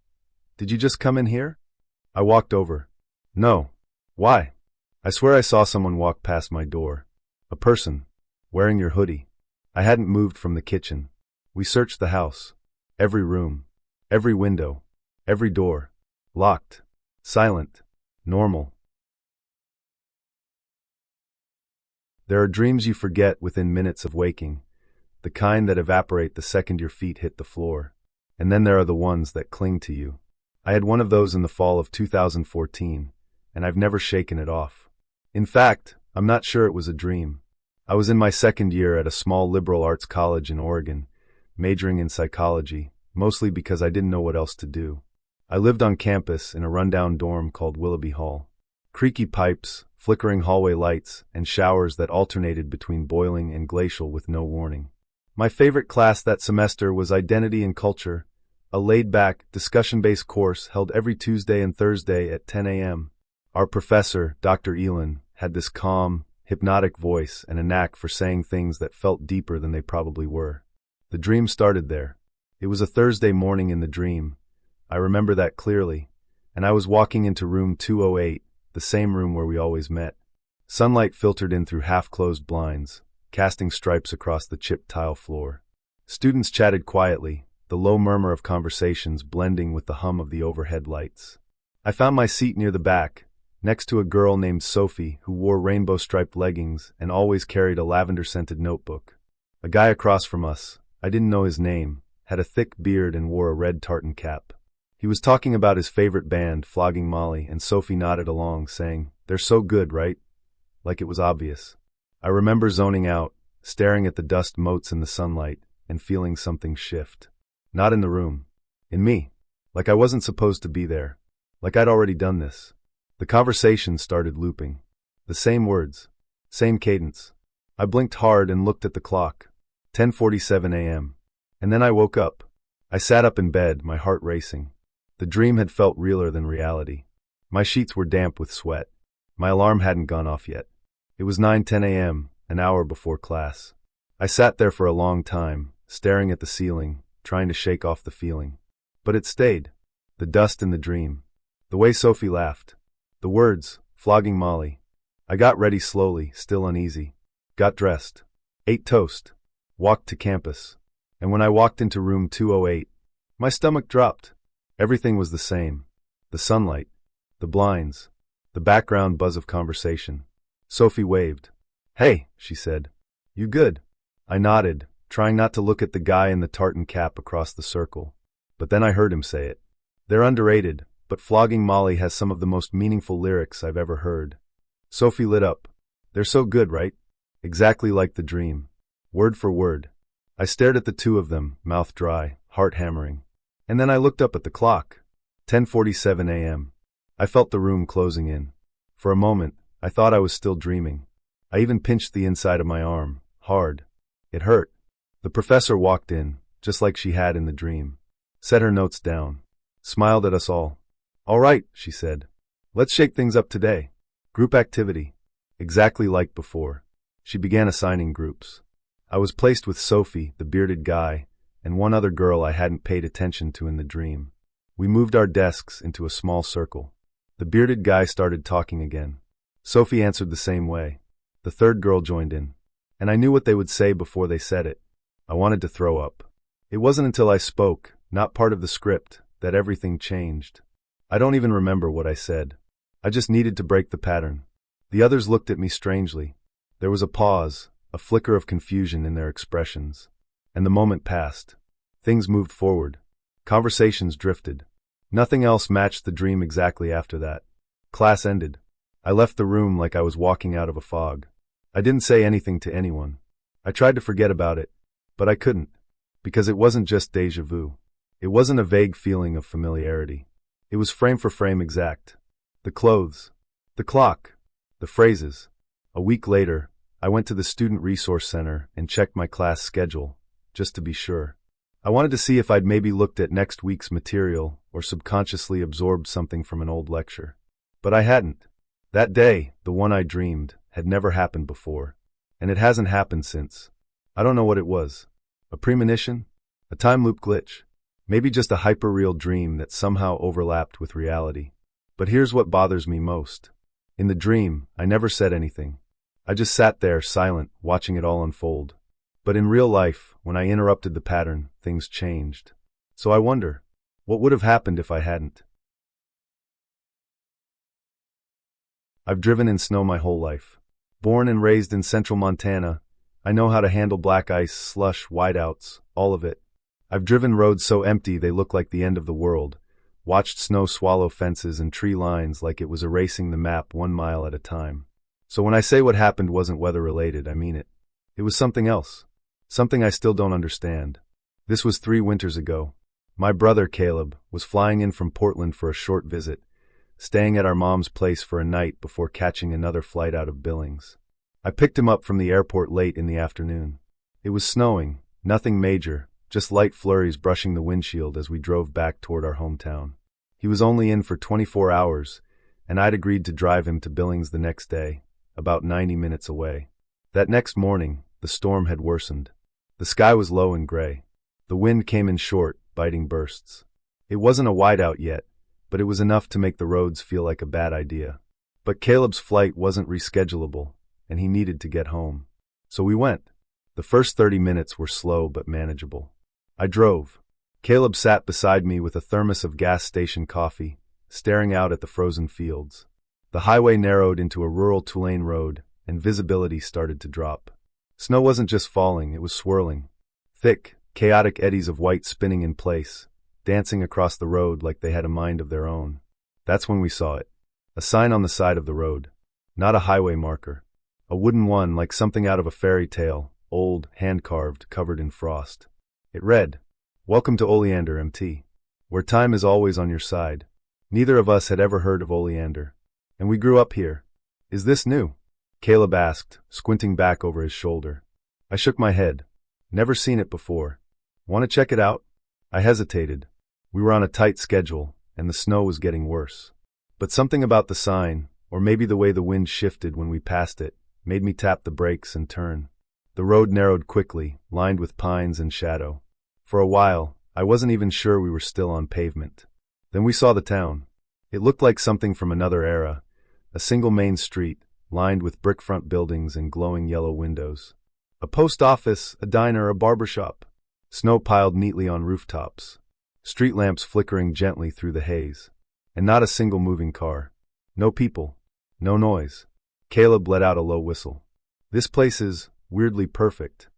Speaker 1: "Did you just come in here?" I walked over. "No. Why?" "I swear I saw someone walk past my door. A person, wearing your hoodie." I hadn't moved from the kitchen. We searched the house. Every room, every window, every door. Locked, silent, normal. There are dreams you forget within minutes of waking, the kind that evaporate the second your feet hit the floor. And then there are the ones that cling to you. I had one of those in the fall of 2014, and I've never shaken it off. In fact, I'm not sure it was a dream. I was in my second year at a small liberal arts college in Oregon, majoring in psychology, mostly because I didn't know what else to do. I lived on campus in a rundown dorm called Willoughby Hall. Creaky pipes, flickering hallway lights, and showers that alternated between boiling and glacial with no warning. My favorite class that semester was Identity and Culture, a laid-back, discussion-based course held every Tuesday and Thursday at 10 a.m. Our professor, Dr. Elin, had this calm, hypnotic voice and a knack for saying things that felt deeper than they probably were. The dream started there. It was a Thursday morning in the dream. I remember that clearly, and I was walking into room 208, the same room where we always met. Sunlight filtered in through half-closed blinds, casting stripes across the chipped tile floor. Students chatted quietly, the low murmur of conversations blending with the hum of the overhead lights. I found my seat near the back, next to a girl named Sophie who wore rainbow-striped leggings and always carried a lavender-scented notebook. A guy across from us, I didn't know his name, had a thick beard and wore a red tartan cap. He was talking about his favorite band, Flogging Molly, and Sophie nodded along, saying, "They're so good, right?" Like it was obvious. I remember zoning out, staring at the dust motes in the sunlight, and feeling something shift. Not in the room. In me. Like I wasn't supposed to be there. Like I'd already done this. The conversation started looping. The same words. Same cadence. I blinked hard and looked at the clock. 10:47 a.m. And then I woke up. I sat up in bed, my heart racing. The dream had felt realer than reality. My sheets were damp with sweat. My alarm hadn't gone off yet. It was 9:10 a.m., an hour before class. I sat there for a long time, staring at the ceiling, trying to shake off the feeling. But it stayed. The dust in the dream. The way Sophie laughed. The words, Flogging Molly. I got ready slowly, still uneasy. Got dressed. Ate toast. Walked to campus. And when I walked into room 208, my stomach dropped. Everything was the same. The sunlight. The blinds. The background buzz of conversation. Sophie waved. "Hey," she said. "You good?" I nodded, trying not to look at the guy in the tartan cap across the circle. But then I heard him say it. "They're underrated, but Flogging Molly has some of the most meaningful lyrics I've ever heard." Sophie lit up. "They're so good, right?" Exactly like the dream. Word for word. I stared at the two of them, mouth dry, heart hammering. And then I looked up at the clock. 10:47 a.m. I felt the room closing in. For a moment, I thought I was still dreaming. I even pinched the inside of my arm, hard. It hurt. The professor walked in, just like she had in the dream. Set her notes down. Smiled at us all. "All right," she said. "Let's shake things up today. Group activity. Exactly like before." She began assigning groups. I was placed with Sophie, the bearded guy, and one other girl I hadn't paid attention to in the dream. We moved our desks into a small circle. The bearded guy started talking again. Sophie answered the same way. The third girl joined in. And I knew what they would say before they said it. I wanted to throw up. It wasn't until I spoke, not part of the script, that everything changed. I don't even remember what I said. I just needed to break the pattern. The others looked at me strangely. There was a pause, a flicker of confusion in their expressions. And the moment passed. Things moved forward. Conversations drifted. Nothing else matched the dream exactly after that. Class ended. I left the room like I was walking out of a fog. I didn't say anything to anyone. I tried to forget about it, but I couldn't, because it wasn't just déjà vu. It wasn't a vague feeling of familiarity. It was frame for frame exact. The clothes, the clock, the phrases. A week later, I went to the Student Resource Center and checked my class schedule, just to be sure. I wanted to see if I'd maybe looked at next week's material or subconsciously absorbed something from an old lecture. But I hadn't. That day, the one I dreamed, had never happened before. And it hasn't happened since. I don't know what it was. A premonition? A time loop glitch? Maybe just a hyper-real dream that somehow overlapped with reality. But here's what bothers me most. In the dream, I never said anything. I just sat there, silent, watching it all unfold. But in real life, when I interrupted the pattern, things changed. So I wonder, what would have happened if I hadn't? I've driven in snow my whole life. Born and raised in central Montana, I know how to handle black ice, slush, whiteouts, all of it. I've driven roads so empty they look like the end of the world, watched snow swallow fences and tree lines like it was erasing the map 1 mile at a time. So when I say what happened wasn't weather-related, I mean it. It was something else. Something I still don't understand. This was 3 winters ago. My brother, Caleb, was flying in from Portland for a short visit, staying at our mom's place for a night before catching another flight out of Billings. I picked him up from the airport late in the afternoon. It was snowing, nothing major, just light flurries brushing the windshield as we drove back toward our hometown. He was only in for 24 hours, and I'd agreed to drive him to Billings the next day, about 90 minutes away. That next morning, the storm had worsened. The sky was low and gray. The wind came in short, biting bursts. It wasn't a whiteout yet, but it was enough to make the roads feel like a bad idea. But Caleb's flight wasn't reschedulable, and he needed to get home. So we went. The first 30 minutes were slow but manageable. I drove. Caleb sat beside me with a thermos of gas station coffee, staring out at the frozen fields. The highway narrowed into a rural 2-lane road, and visibility started to drop. Snow wasn't just falling, it was swirling. Thick, chaotic eddies of white spinning in place, dancing across the road like they had a mind of their own. That's when we saw it. A sign on the side of the road. Not a highway marker. A wooden one like something out of a fairy tale, old, hand-carved, covered in frost. It read, "Welcome to Oleander, MT. Where time is always on your side." Neither of us had ever heard of Oleander. And we grew up here. "Is this new?" Caleb asked, squinting back over his shoulder. I shook my head. Never seen it before. Want to check it out? I hesitated. We were on a tight schedule, and the snow was getting worse. But something about the sign, or maybe the way the wind shifted when we passed it, made me tap the brakes and turn. The road narrowed quickly, lined with pines and shadow. For a while, I wasn't even sure we were still on pavement. Then we saw the town. It looked like something from another era, a single main street, lined with brick-front buildings and glowing yellow windows. A post office, a diner, a barbershop. Snow piled neatly on rooftops. Street lamps flickering gently through the haze. And not a single moving car. No people. No noise. Caleb let out a low whistle. This place is, weirdly perfect.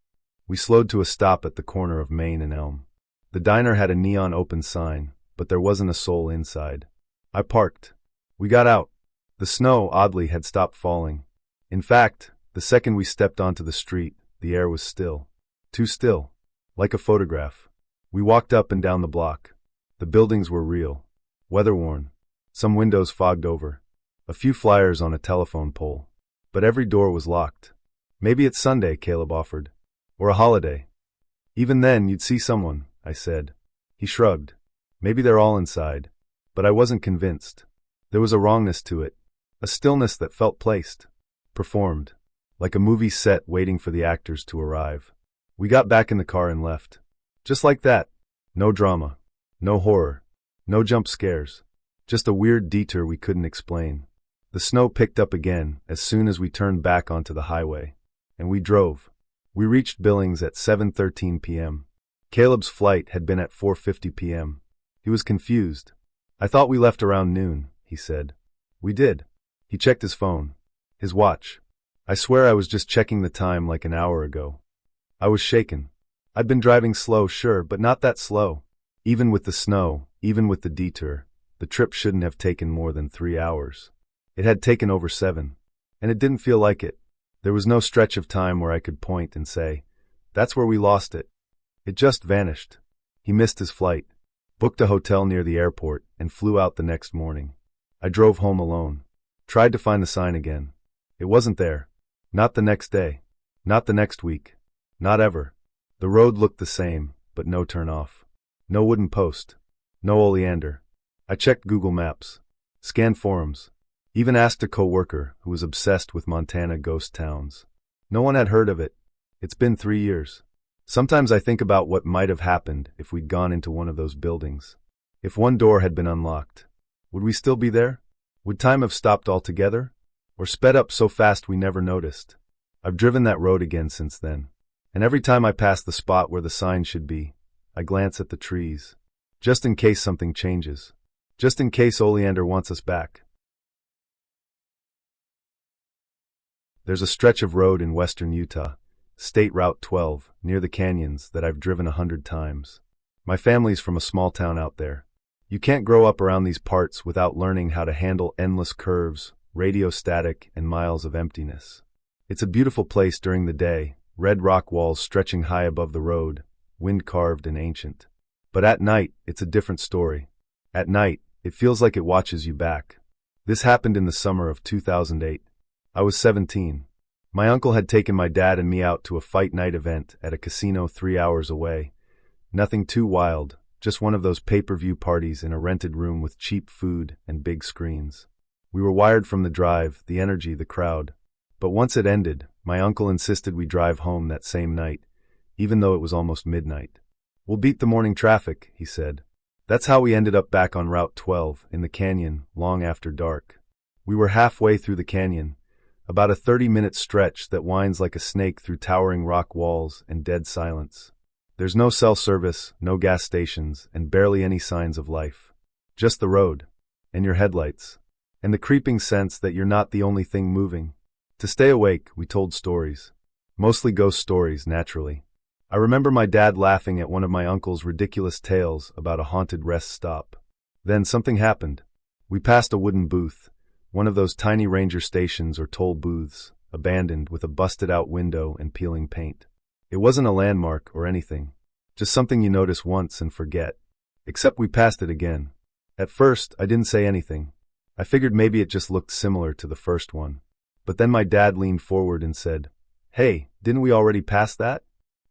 Speaker 1: We slowed to a stop at the corner of Main and Elm. The diner had a neon open sign, but there wasn't a soul inside. I parked. We got out. The snow, oddly, had stopped falling. In fact, the second we stepped onto the street, the air was still. Too still. Like a photograph. We walked up and down the block. The buildings were real. Weather-worn. Some windows fogged over. A few flyers on a telephone pole. But every door was locked. Maybe it's Sunday, Caleb offered. Or a holiday. Even then, you'd see someone, I said. He shrugged. Maybe they're all inside. But I wasn't convinced. There was a wrongness to it. A stillness that felt placed. Performed. like a movie set waiting for the actors to arrive. We got back in the car and left. Just like that. No drama. No horror. No jump scares. Just a weird detour we couldn't explain. The snow picked up again as soon as we turned back onto the highway. And we drove. We reached Billings at 7:13 p.m. Caleb's flight had been at 4:50 p.m. He was confused. "I thought we left around noon," he said. "We did." He checked his phone. His watch. "I swear I was just checking the time like an hour ago." I was shaken. I'd been driving slow, sure, but not that slow. Even with the snow, even with the detour, the trip shouldn't have taken more than 3 hours. It had taken over 7. And it didn't feel like it. There was no stretch of time where I could point and say, "That's where we lost it." It just vanished. He missed his flight, booked a hotel near the airport, and flew out the next morning. I drove home alone. Tried to find the sign again. It wasn't there. Not the next day. Not the next week. Not ever. The road looked the same, but no turn-off. No wooden post. No oleander. I checked Google Maps. Scanned forums. Even asked a co-worker who was obsessed with Montana ghost towns. No one had heard of it. It's been 3 years. Sometimes I think about what might have happened if we'd gone into one of those buildings. If one door had been unlocked. Would we still be there? Would time have stopped altogether? Or sped up so fast we never noticed? I've driven that road again since then. And every time I pass the spot where the sign should be, I glance at the trees. Just in case something changes. Just in case Oleander wants us back. There's a stretch of road in western Utah, State Route 12, near the canyons, that I've driven 100 times. My family's from a small town out there. You can't grow up around these parts without learning how to handle endless curves, radio static, and miles of emptiness. It's a beautiful place during the day, red rock walls stretching high above the road, wind-carved and ancient. But at night, it's a different story. At night, it feels like it watches you back. This happened in the summer of 2008. I was 17. My uncle had taken my dad and me out to a fight night event at a casino 3 hours away. Nothing too wild, just one of those pay-per-view parties in a rented room with cheap food and big screens. We were wired from the drive, the energy, the crowd. But once it ended, my uncle insisted we drive home that same night, even though it was almost midnight. "We'll beat the morning traffic," he said. That's how we ended up back on Route 12, in the canyon, long after dark. We were halfway through the canyon, about a 30-minute stretch that winds like a snake through towering rock walls and dead silence. There's no cell service, no gas stations, and barely any signs of life. Just the road, and your headlights, and the creeping sense that you're not the only thing moving. To stay awake, we told stories. Mostly ghost stories, naturally. I remember my dad laughing at one of my uncle's ridiculous tales about a haunted rest stop. Then something happened. We passed a wooden booth, one of those tiny ranger stations or toll booths, abandoned with a busted-out window and peeling paint. It wasn't a landmark or anything, just something you notice once and forget. Except we passed it again. At first, I didn't say anything. I figured maybe it just looked similar to the first one. But then my dad leaned forward and said, "Hey, didn't we already pass that?"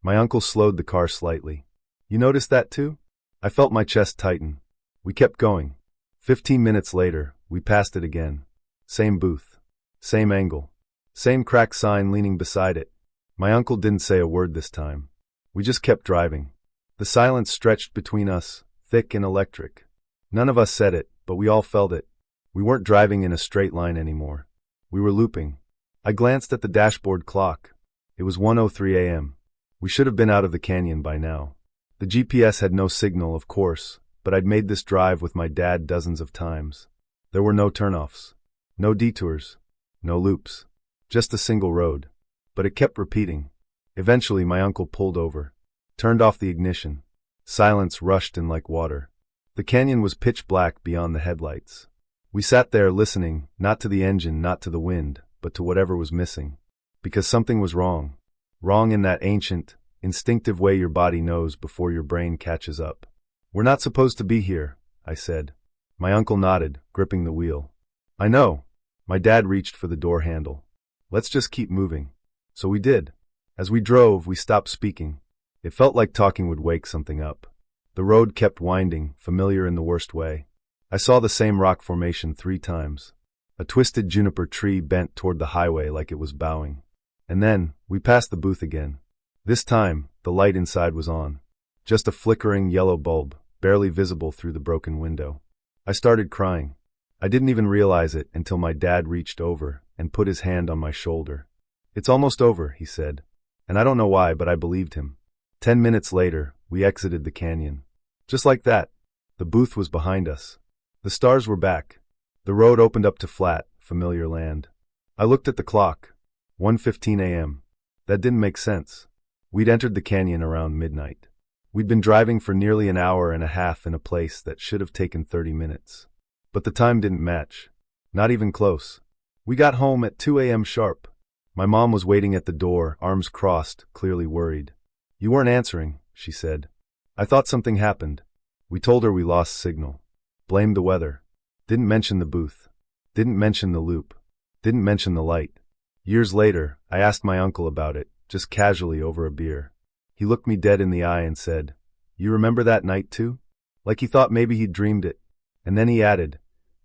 Speaker 1: My uncle slowed the car slightly. "You noticed that too?" I felt my chest tighten. We kept going. 15 minutes later, we passed it again. Same booth. Same angle. Same cracked sign leaning beside it. My uncle didn't say a word this time. We just kept driving. The silence stretched between us, thick and electric. None of us said it, but we all felt it. We weren't driving in a straight line anymore. We were looping. I glanced at the dashboard clock. It was 1:03 a.m. We should have been out of the canyon by now. The GPS had no signal, of course, but I'd made this drive with my dad dozens of times. There were no turnoffs, no detours, no loops, just a single road. But it kept repeating. Eventually my uncle pulled over, turned off the ignition. Silence rushed in like water. The canyon was pitch black beyond the headlights. We sat there listening, not to the engine, not to the wind, but to whatever was missing. Because something was wrong. Wrong in that ancient, instinctive way your body knows before your brain catches up. "We're not supposed to be here," I said. My uncle nodded, gripping the wheel. "I know." My dad reached for the door handle. "Let's just keep moving." So we did. As we drove, we stopped speaking. It felt like talking would wake something up. The road kept winding, familiar in the worst way. I saw the same rock formation 3 times. A twisted juniper tree bent toward the highway like it was bowing. And then, we passed the booth again. This time, the light inside was on. Just a flickering yellow bulb, barely visible through the broken window. I started crying. I didn't even realize it until my dad reached over and put his hand on my shoulder. "It's almost over," he said. And I don't know why, but I believed him. 10 minutes later, we exited the canyon. Just like that, the booth was behind us. The stars were back. The road opened up to flat, familiar land. I looked at the clock. 1:15 a.m. That didn't make sense. We'd entered the canyon around midnight. We'd been driving for nearly an hour and a half in a place that should have taken 30 minutes. But the time didn't match. Not even close. We got home at 2 a.m. sharp. My mom was waiting at the door, arms crossed, clearly worried. "You weren't answering," she said. I thought something happened. We told her we lost signal. Blamed the weather. Didn't mention the booth. Didn't mention the loop. Didn't mention the light. Years later, I asked my uncle about it, just casually over a beer. He looked me dead in the eye and said, "You remember that night too?" Like he thought maybe he'd dreamed it. And then he added,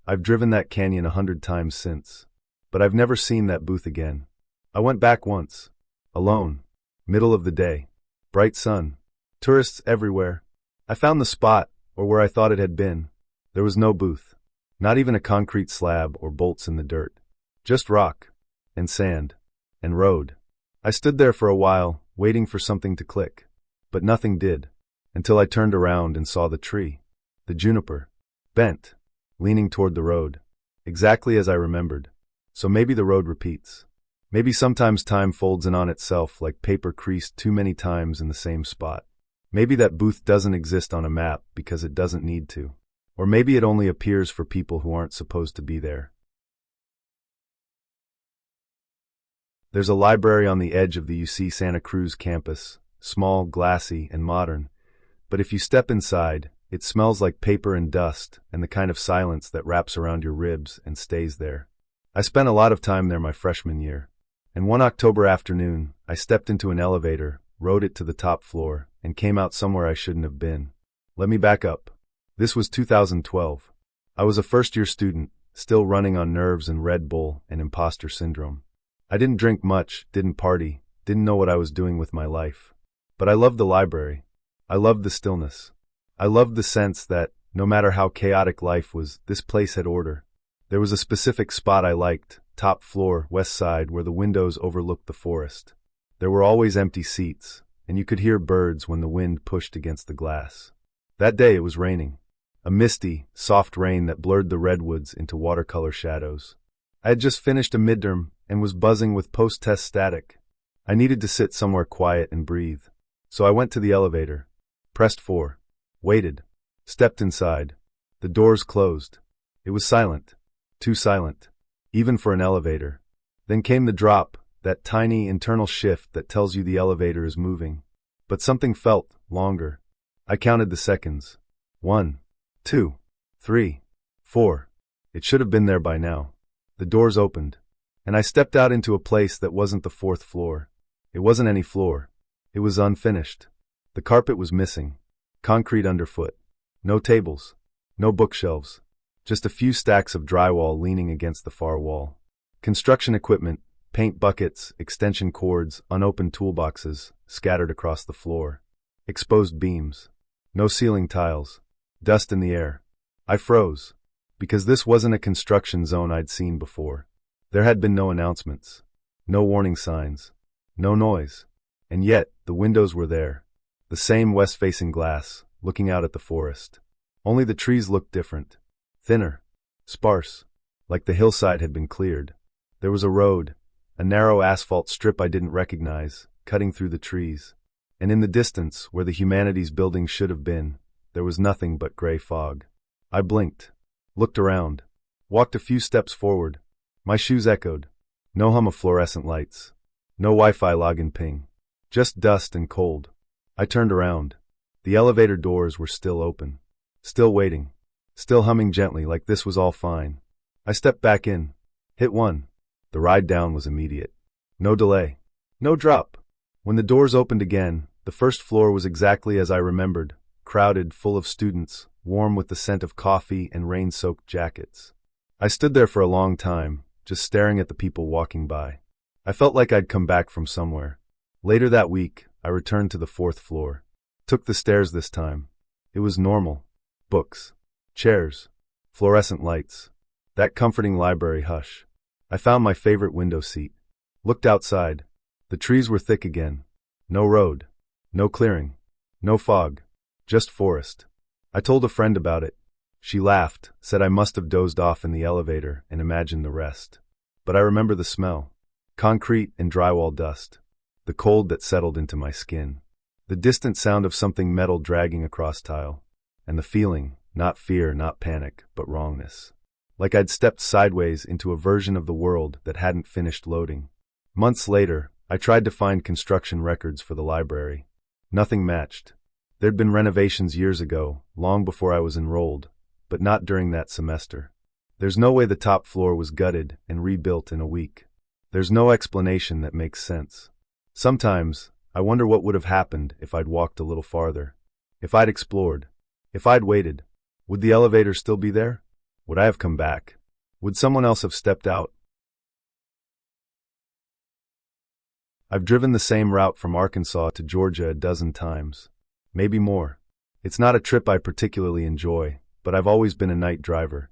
Speaker 1: "I've driven that canyon 100 times since. But I've never seen that booth again. I went back once. Alone. Middle of the day. Bright sun. Tourists everywhere. I found the spot, or where I thought it had been. There was no booth. Not even a concrete slab or bolts in the dirt. Just rock. And sand. And road. I stood there for a while, waiting for something to click. But nothing did. Until I turned around and saw the tree. The juniper. Bent. Leaning toward the road. Exactly as I remembered. So maybe the road repeats. Maybe sometimes time folds in on itself like paper creased too many times in the same spot. Maybe that booth doesn't exist on a map because it doesn't need to. Or maybe it only appears for people who aren't supposed to be there. There's a library on the edge of the UC Santa Cruz campus, small, glassy, and modern. But if you step inside, it smells like paper and dust and the kind of silence that wraps around your ribs and stays there. I spent a lot of time there my freshman year. And one October afternoon, I stepped into an elevator, rode it to the top floor, and came out somewhere I shouldn't have been. Let me back up. This was 2012. I was a first-year student, still running on nerves and Red Bull and imposter syndrome. I didn't drink much, didn't party, didn't know what I was doing with my life. But I loved the library. I loved the stillness. I loved the sense that, no matter how chaotic life was, this place had order. There was a specific spot I liked, top floor, west side, where the windows overlooked the forest. There were always empty seats, and you could hear birds when the wind pushed against the glass. That day it was raining. A misty, soft rain that blurred the redwoods into watercolor shadows. I had just finished a midterm and was buzzing with post-test static. I needed to sit somewhere quiet and breathe. So I went to the elevator, pressed 4, waited, stepped inside. The doors closed. It was silent. Too silent. Even for an elevator. Then came the drop, that tiny internal shift that tells you the elevator is moving. But something felt longer. I counted the seconds. 1, 2, 3, 4. It should have been there by now. The doors opened. And I stepped out into a place that wasn't the 4th floor. It wasn't any floor. It was unfinished. The carpet was missing. Concrete underfoot. No tables. No bookshelves. Just a few stacks of drywall leaning against the far wall. Construction equipment, paint buckets, extension cords, unopened toolboxes, scattered across the floor. Exposed beams. No ceiling tiles. Dust in the air. I froze. Because this wasn't a construction zone I'd seen before. There had been no announcements. No warning signs. No noise. And yet, the windows were there. The same west-facing glass, looking out at the forest. Only the trees looked different. Thinner. Sparse. Like the hillside had been cleared. There was a road, a narrow asphalt strip I didn't recognize, cutting through the trees. And in the distance, where the humanities building should have been, there was nothing but gray fog. I blinked. Looked around. Walked a few steps forward. My shoes echoed. No hum of fluorescent lights. No Wi-Fi login ping. Just dust and cold. I turned around. The elevator doors were still open. Still waiting. Still humming gently like this was all fine. I stepped back in. Hit 1. The ride down was immediate. No delay. No drop. When the doors opened again, the first floor was exactly as I remembered. Crowded, full of students, warm with the scent of coffee and rain-soaked jackets. I stood there for a long time, just staring at the people walking by. I felt like I'd come back from somewhere. Later that week, I returned to the fourth floor. Took the stairs this time. It was normal. Books. Chairs. Fluorescent lights. That comforting library hush. I found my favorite window seat. Looked outside. The trees were thick again. No road. No clearing. No fog. Just forest. I told a friend about it. She laughed, said I must have dozed off in the elevator and imagined the rest. But I remember the smell. Concrete and drywall dust. The cold that settled into my skin. The distant sound of something metal dragging across tile. And the feeling, not fear, not panic, but wrongness. Like I'd stepped sideways into a version of the world that hadn't finished loading. Months later, I tried to find construction records for the library. Nothing matched. There'd been renovations years ago, long before I was enrolled, but not during that semester. There's no way the top floor was gutted and rebuilt in a week. There's no explanation that makes sense. Sometimes, I wonder what would have happened if I'd walked a little farther. If I'd explored. If I'd waited. Would the elevator still be there? Would I have come back? Would someone else have stepped out? I've driven the same route from Arkansas to Georgia a dozen times. Maybe more. It's not a trip I particularly enjoy, but I've always been a night driver.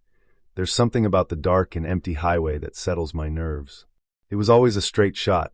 Speaker 1: There's something about the dark and empty highway that settles my nerves. It was always a straight shot.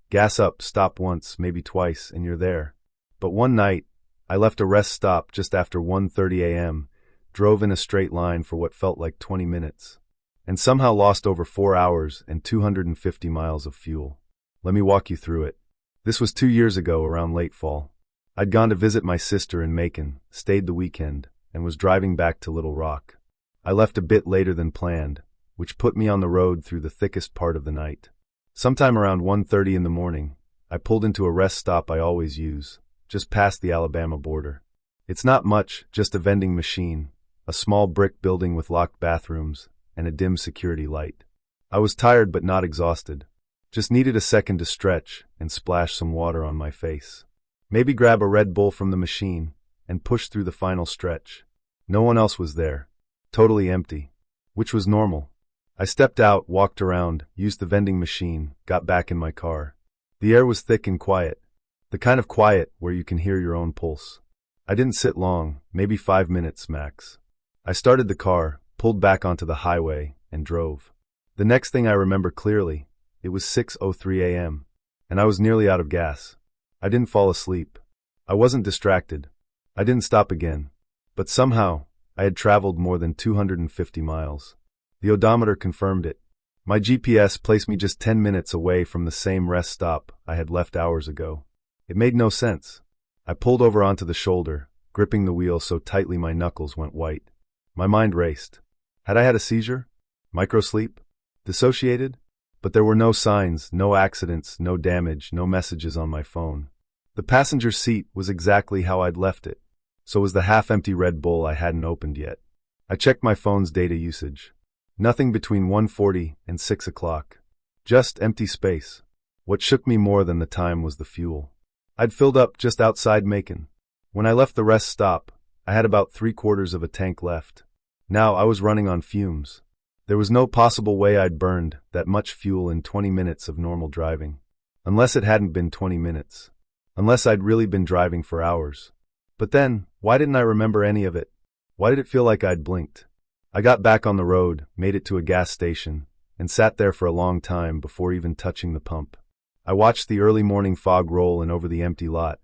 Speaker 1: Gas up, stop once, maybe twice, and you're there. But one night, I left a rest stop just after 1:30 a.m., drove in a straight line for what felt like 20 minutes, and somehow lost over 4 hours and 250 miles of fuel. Let me walk you through it. This was 2 years ago, around late fall. I'd gone to visit my sister in Macon, stayed the weekend, and was driving back to Little Rock. I left a bit later than planned, which put me on the road through the thickest part of the night. Sometime around 1:30 in the morning, I pulled into a rest stop I always use, just past the Alabama border. It's not much, just a vending machine, a small brick building with locked bathrooms, and a dim security light. I was tired but not exhausted. Just needed a second to stretch and splash some water on my face. Maybe grab a Red Bull from the machine and push through the final stretch. No one else was there. Totally empty. Which was normal. I stepped out, walked around, used the vending machine, got back in my car. The air was thick and quiet. The kind of quiet where you can hear your own pulse. I didn't sit long, maybe 5 minutes max. I started the car, pulled back onto the highway, and drove. The next thing I remember clearly, it was 6:03 a.m., and I was nearly out of gas. I didn't fall asleep. I wasn't distracted. I didn't stop again. But somehow, I had traveled more than 250 miles. The odometer confirmed it. My GPS placed me just 10 minutes away from the same rest stop I had left hours ago. It made no sense. I pulled over onto the shoulder, gripping the wheel so tightly my knuckles went white. My mind raced. Had I had a seizure? Microsleep? Dissociated? But there were no signs, no accidents, no damage, no messages on my phone. The passenger seat was exactly how I'd left it. So was the half-empty Red Bull I hadn't opened yet. I checked my phone's data usage. Nothing between 1:40 and 6 o'clock. Just empty space. What shook me more than the time was the fuel. I'd filled up just outside Macon. When I left the rest stop, I had about 3/4 of a tank left. Now I was running on fumes. There was no possible way I'd burned that much fuel in 20 minutes of normal driving. Unless it hadn't been 20 minutes. Unless I'd really been driving for hours. But then, why didn't I remember any of it? Why did it feel like I'd blinked? I got back on the road, made it to a gas station, and sat there for a long time before even touching the pump. I watched the early morning fog roll in over the empty lot,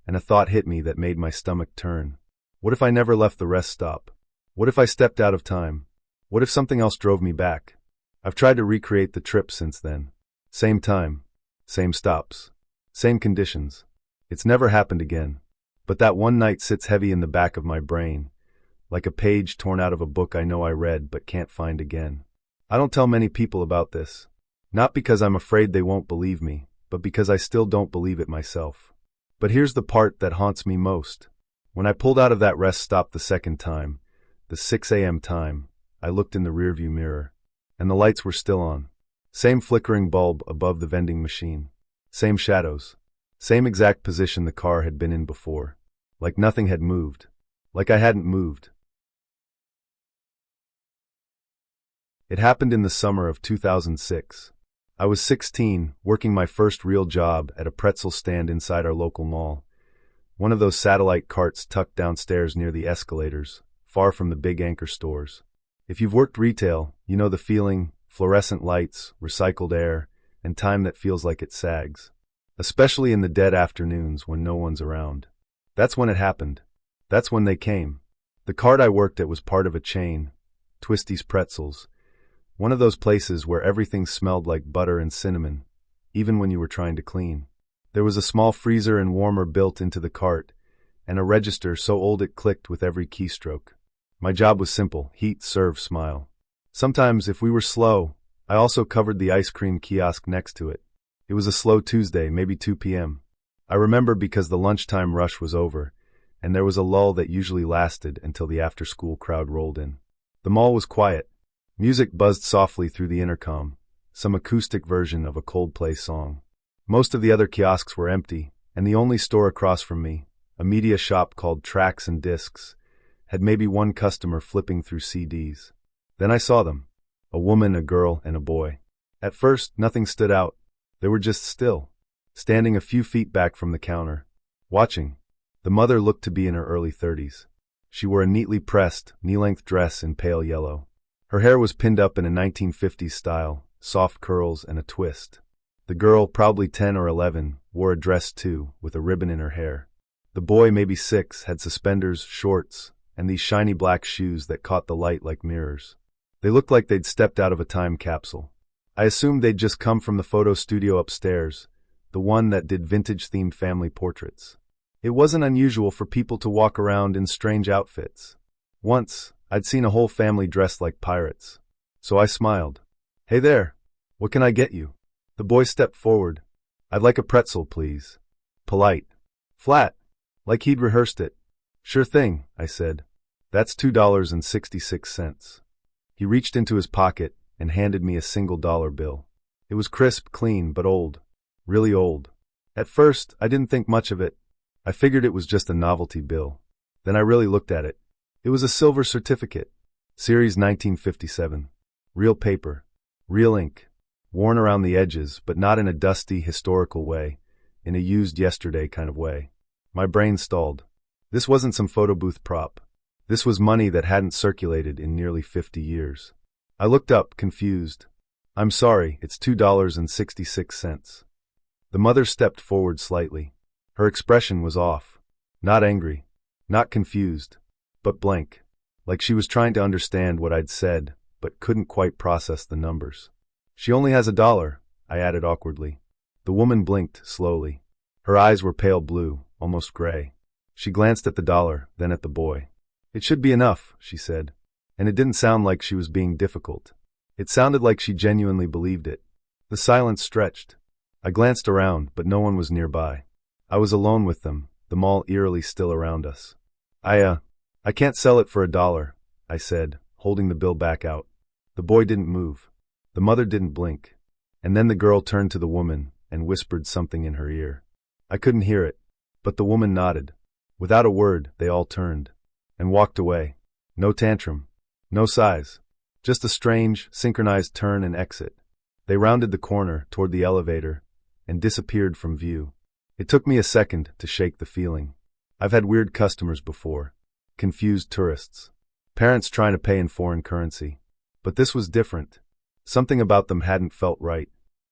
Speaker 1: and a thought hit me that made my stomach turn. What if I never left the rest stop? What if I stepped out of time? What if something else drove me back? I've tried to recreate the trip since then. Same time, same stops, same conditions. It's never happened again. But that one night sits heavy in the back of my brain, like a page torn out of a book I know I read but can't find again. I don't tell many people about this. Not because I'm afraid they won't believe me, but because I still don't believe it myself. But here's the part that haunts me most. When I pulled out of that rest stop the second time, the 6 a.m. time, I looked in the rearview mirror, and the lights were still on. Same flickering bulb above the vending machine. Same shadows. Same exact position the car had been in before. Like nothing had moved. Like I hadn't moved. It happened in the summer of 2006. I was 16, working my first real job at a pretzel stand inside our local mall. One of those satellite carts tucked downstairs near the escalators, far from the big anchor stores. If you've worked retail, you know the feeling: fluorescent lights, recycled air, and time that feels like it sags. Especially in the dead afternoons when no one's around. That's when it happened. That's when they came. The cart I worked at was part of a chain, Twisty's Pretzels, one of those places where everything smelled like butter and cinnamon, even when you were trying to clean. There was a small freezer and warmer built into the cart, and a register so old it clicked with every keystroke. My job was simple: heat, serve, smile. Sometimes, if we were slow, I also covered the ice cream kiosk next to it. It was a slow Tuesday, maybe 2 p.m. I remember because the lunchtime rush was over, and there was a lull that usually lasted until the after-school crowd rolled in. The mall was quiet. Music buzzed softly through the intercom, some acoustic version of a Coldplay song. Most of the other kiosks were empty, and the only store across from me, a media shop called Tracks and Discs, had maybe one customer flipping through CDs. Then I saw them. A woman, a girl, and a boy. At first, nothing stood out. They were just still, standing a few feet back from the counter, watching. The mother looked to be in her early 30s. She wore a neatly pressed, knee-length dress in pale yellow. Her hair was pinned up in a 1950s style, soft curls and a twist. The girl, probably 10 or 11, wore a dress too, with a ribbon in her hair. The boy, maybe 6, had suspenders, shorts, and these shiny black shoes that caught the light like mirrors. They looked like they'd stepped out of a time capsule. I assumed they'd just come from the photo studio upstairs, the one that did vintage-themed family portraits. It wasn't unusual for people to walk around in strange outfits. Once, I'd seen a whole family dressed like pirates. So I smiled. "Hey there, what can I get you?" The boy stepped forward. "I'd like a pretzel, please." Polite. Flat. Like he'd rehearsed it. "Sure thing," I said. "That's $2.66. He reached into his pocket and handed me a single dollar bill. It was crisp, clean, but old. Really old. At first, I didn't think much of it. I figured it was just a novelty bill. Then I really looked at it. It was a silver certificate. Series 1957. Real paper. Real ink. Worn around the edges, but not in a dusty, historical way. In a used yesterday kind of way. My brain stalled. This wasn't some photo booth prop. This was money that hadn't circulated in nearly 50 years. I looked up, confused. "I'm sorry, it's $2.66. The mother stepped forward slightly. Her expression was off. Not angry. Not confused. But blank. Like she was trying to understand what I'd said, but couldn't quite process the numbers. "She only has $1, I added awkwardly. The woman blinked slowly. Her eyes were pale blue, almost gray. She glanced at the dollar, then at the boy. "It should be enough," she said. And it didn't sound like she was being difficult. It sounded like she genuinely believed it. The silence stretched. I glanced around, but no one was nearby. I was alone with them, the mall eerily still around us. I can't sell it for $1, I said, holding the bill back out. The boy didn't move. The mother didn't blink. And then the girl turned to the woman and whispered something in her ear. I couldn't hear it, but the woman nodded. Without a word, they all turned and walked away. No tantrum. No sighs. Just a strange, synchronized turn and exit. They rounded the corner toward the elevator and disappeared from view. It took me a second to shake the feeling. I've had weird customers before. Confused tourists. Parents trying to pay in foreign currency. But this was different. Something about them hadn't felt right.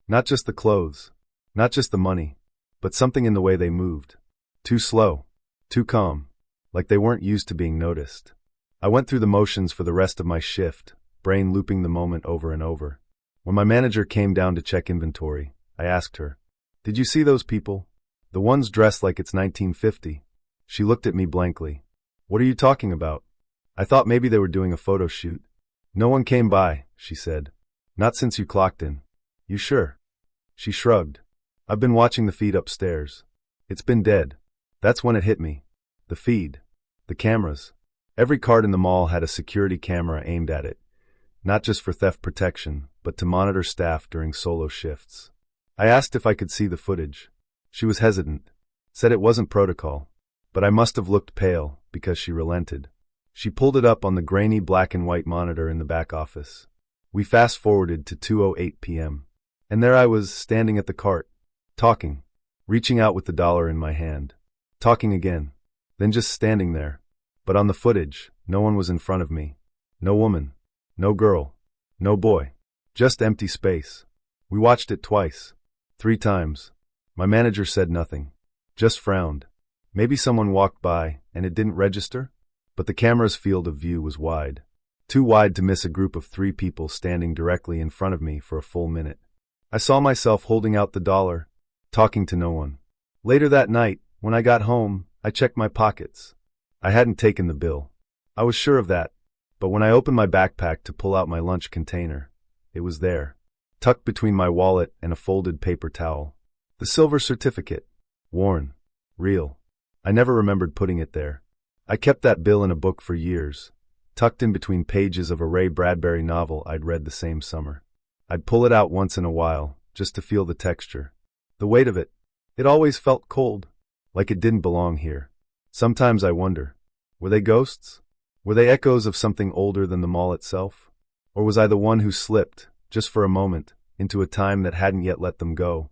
Speaker 1: Not just the clothes. Not just the money. But something in the way they moved. Too slow. Too calm. Like they weren't used to being noticed. I went through the motions for the rest of my shift, brain looping the moment over and over. When my manager came down to check inventory, I asked her, "Did you see those people? The ones dressed like it's 1950. She looked at me blankly. "What are you talking about?" I thought maybe they were doing a photo shoot. "No one came by," she said. "Not since you clocked in." "You sure?" She shrugged. "I've been watching the feed upstairs. It's been dead." That's when it hit me. The feed. The cameras. Every cart in the mall had a security camera aimed at it. Not just for theft protection, but to monitor staff during solo shifts. I asked if I could see the footage. She was hesitant. Said it wasn't protocol. But I must have looked pale, because she relented. She pulled it up on the grainy black and white monitor in the back office. We fast-forwarded to 2:08 p.m. And there I was, standing at the cart, talking, reaching out with the dollar in my hand, talking again, then just standing there. But on the footage, no one was in front of me. No woman, no girl, no boy, just empty space. We watched it twice, 3 times. My manager said nothing, just frowned. Maybe someone walked by and it didn't register? But the camera's field of view was wide. Too wide to miss a group of 3 people standing directly in front of me for a full minute. I saw myself holding out the dollar, talking to no one. Later that night, when I got home, I checked my pockets. I hadn't taken the bill. I was sure of that. But when I opened my backpack to pull out my lunch container, it was there, tucked between my wallet and a folded paper towel. The silver certificate. Worn. Real. I never remembered putting it there. I kept that bill in a book for years, tucked in between pages of a Ray Bradbury novel I'd read the same summer. I'd pull it out once in a while, just to feel the texture. The weight of it. It always felt cold, like it didn't belong here. Sometimes I wonder, were they ghosts? Were they echoes of something older than the mall itself? Or was I the one who slipped, just for a moment, into a time that hadn't yet let them go?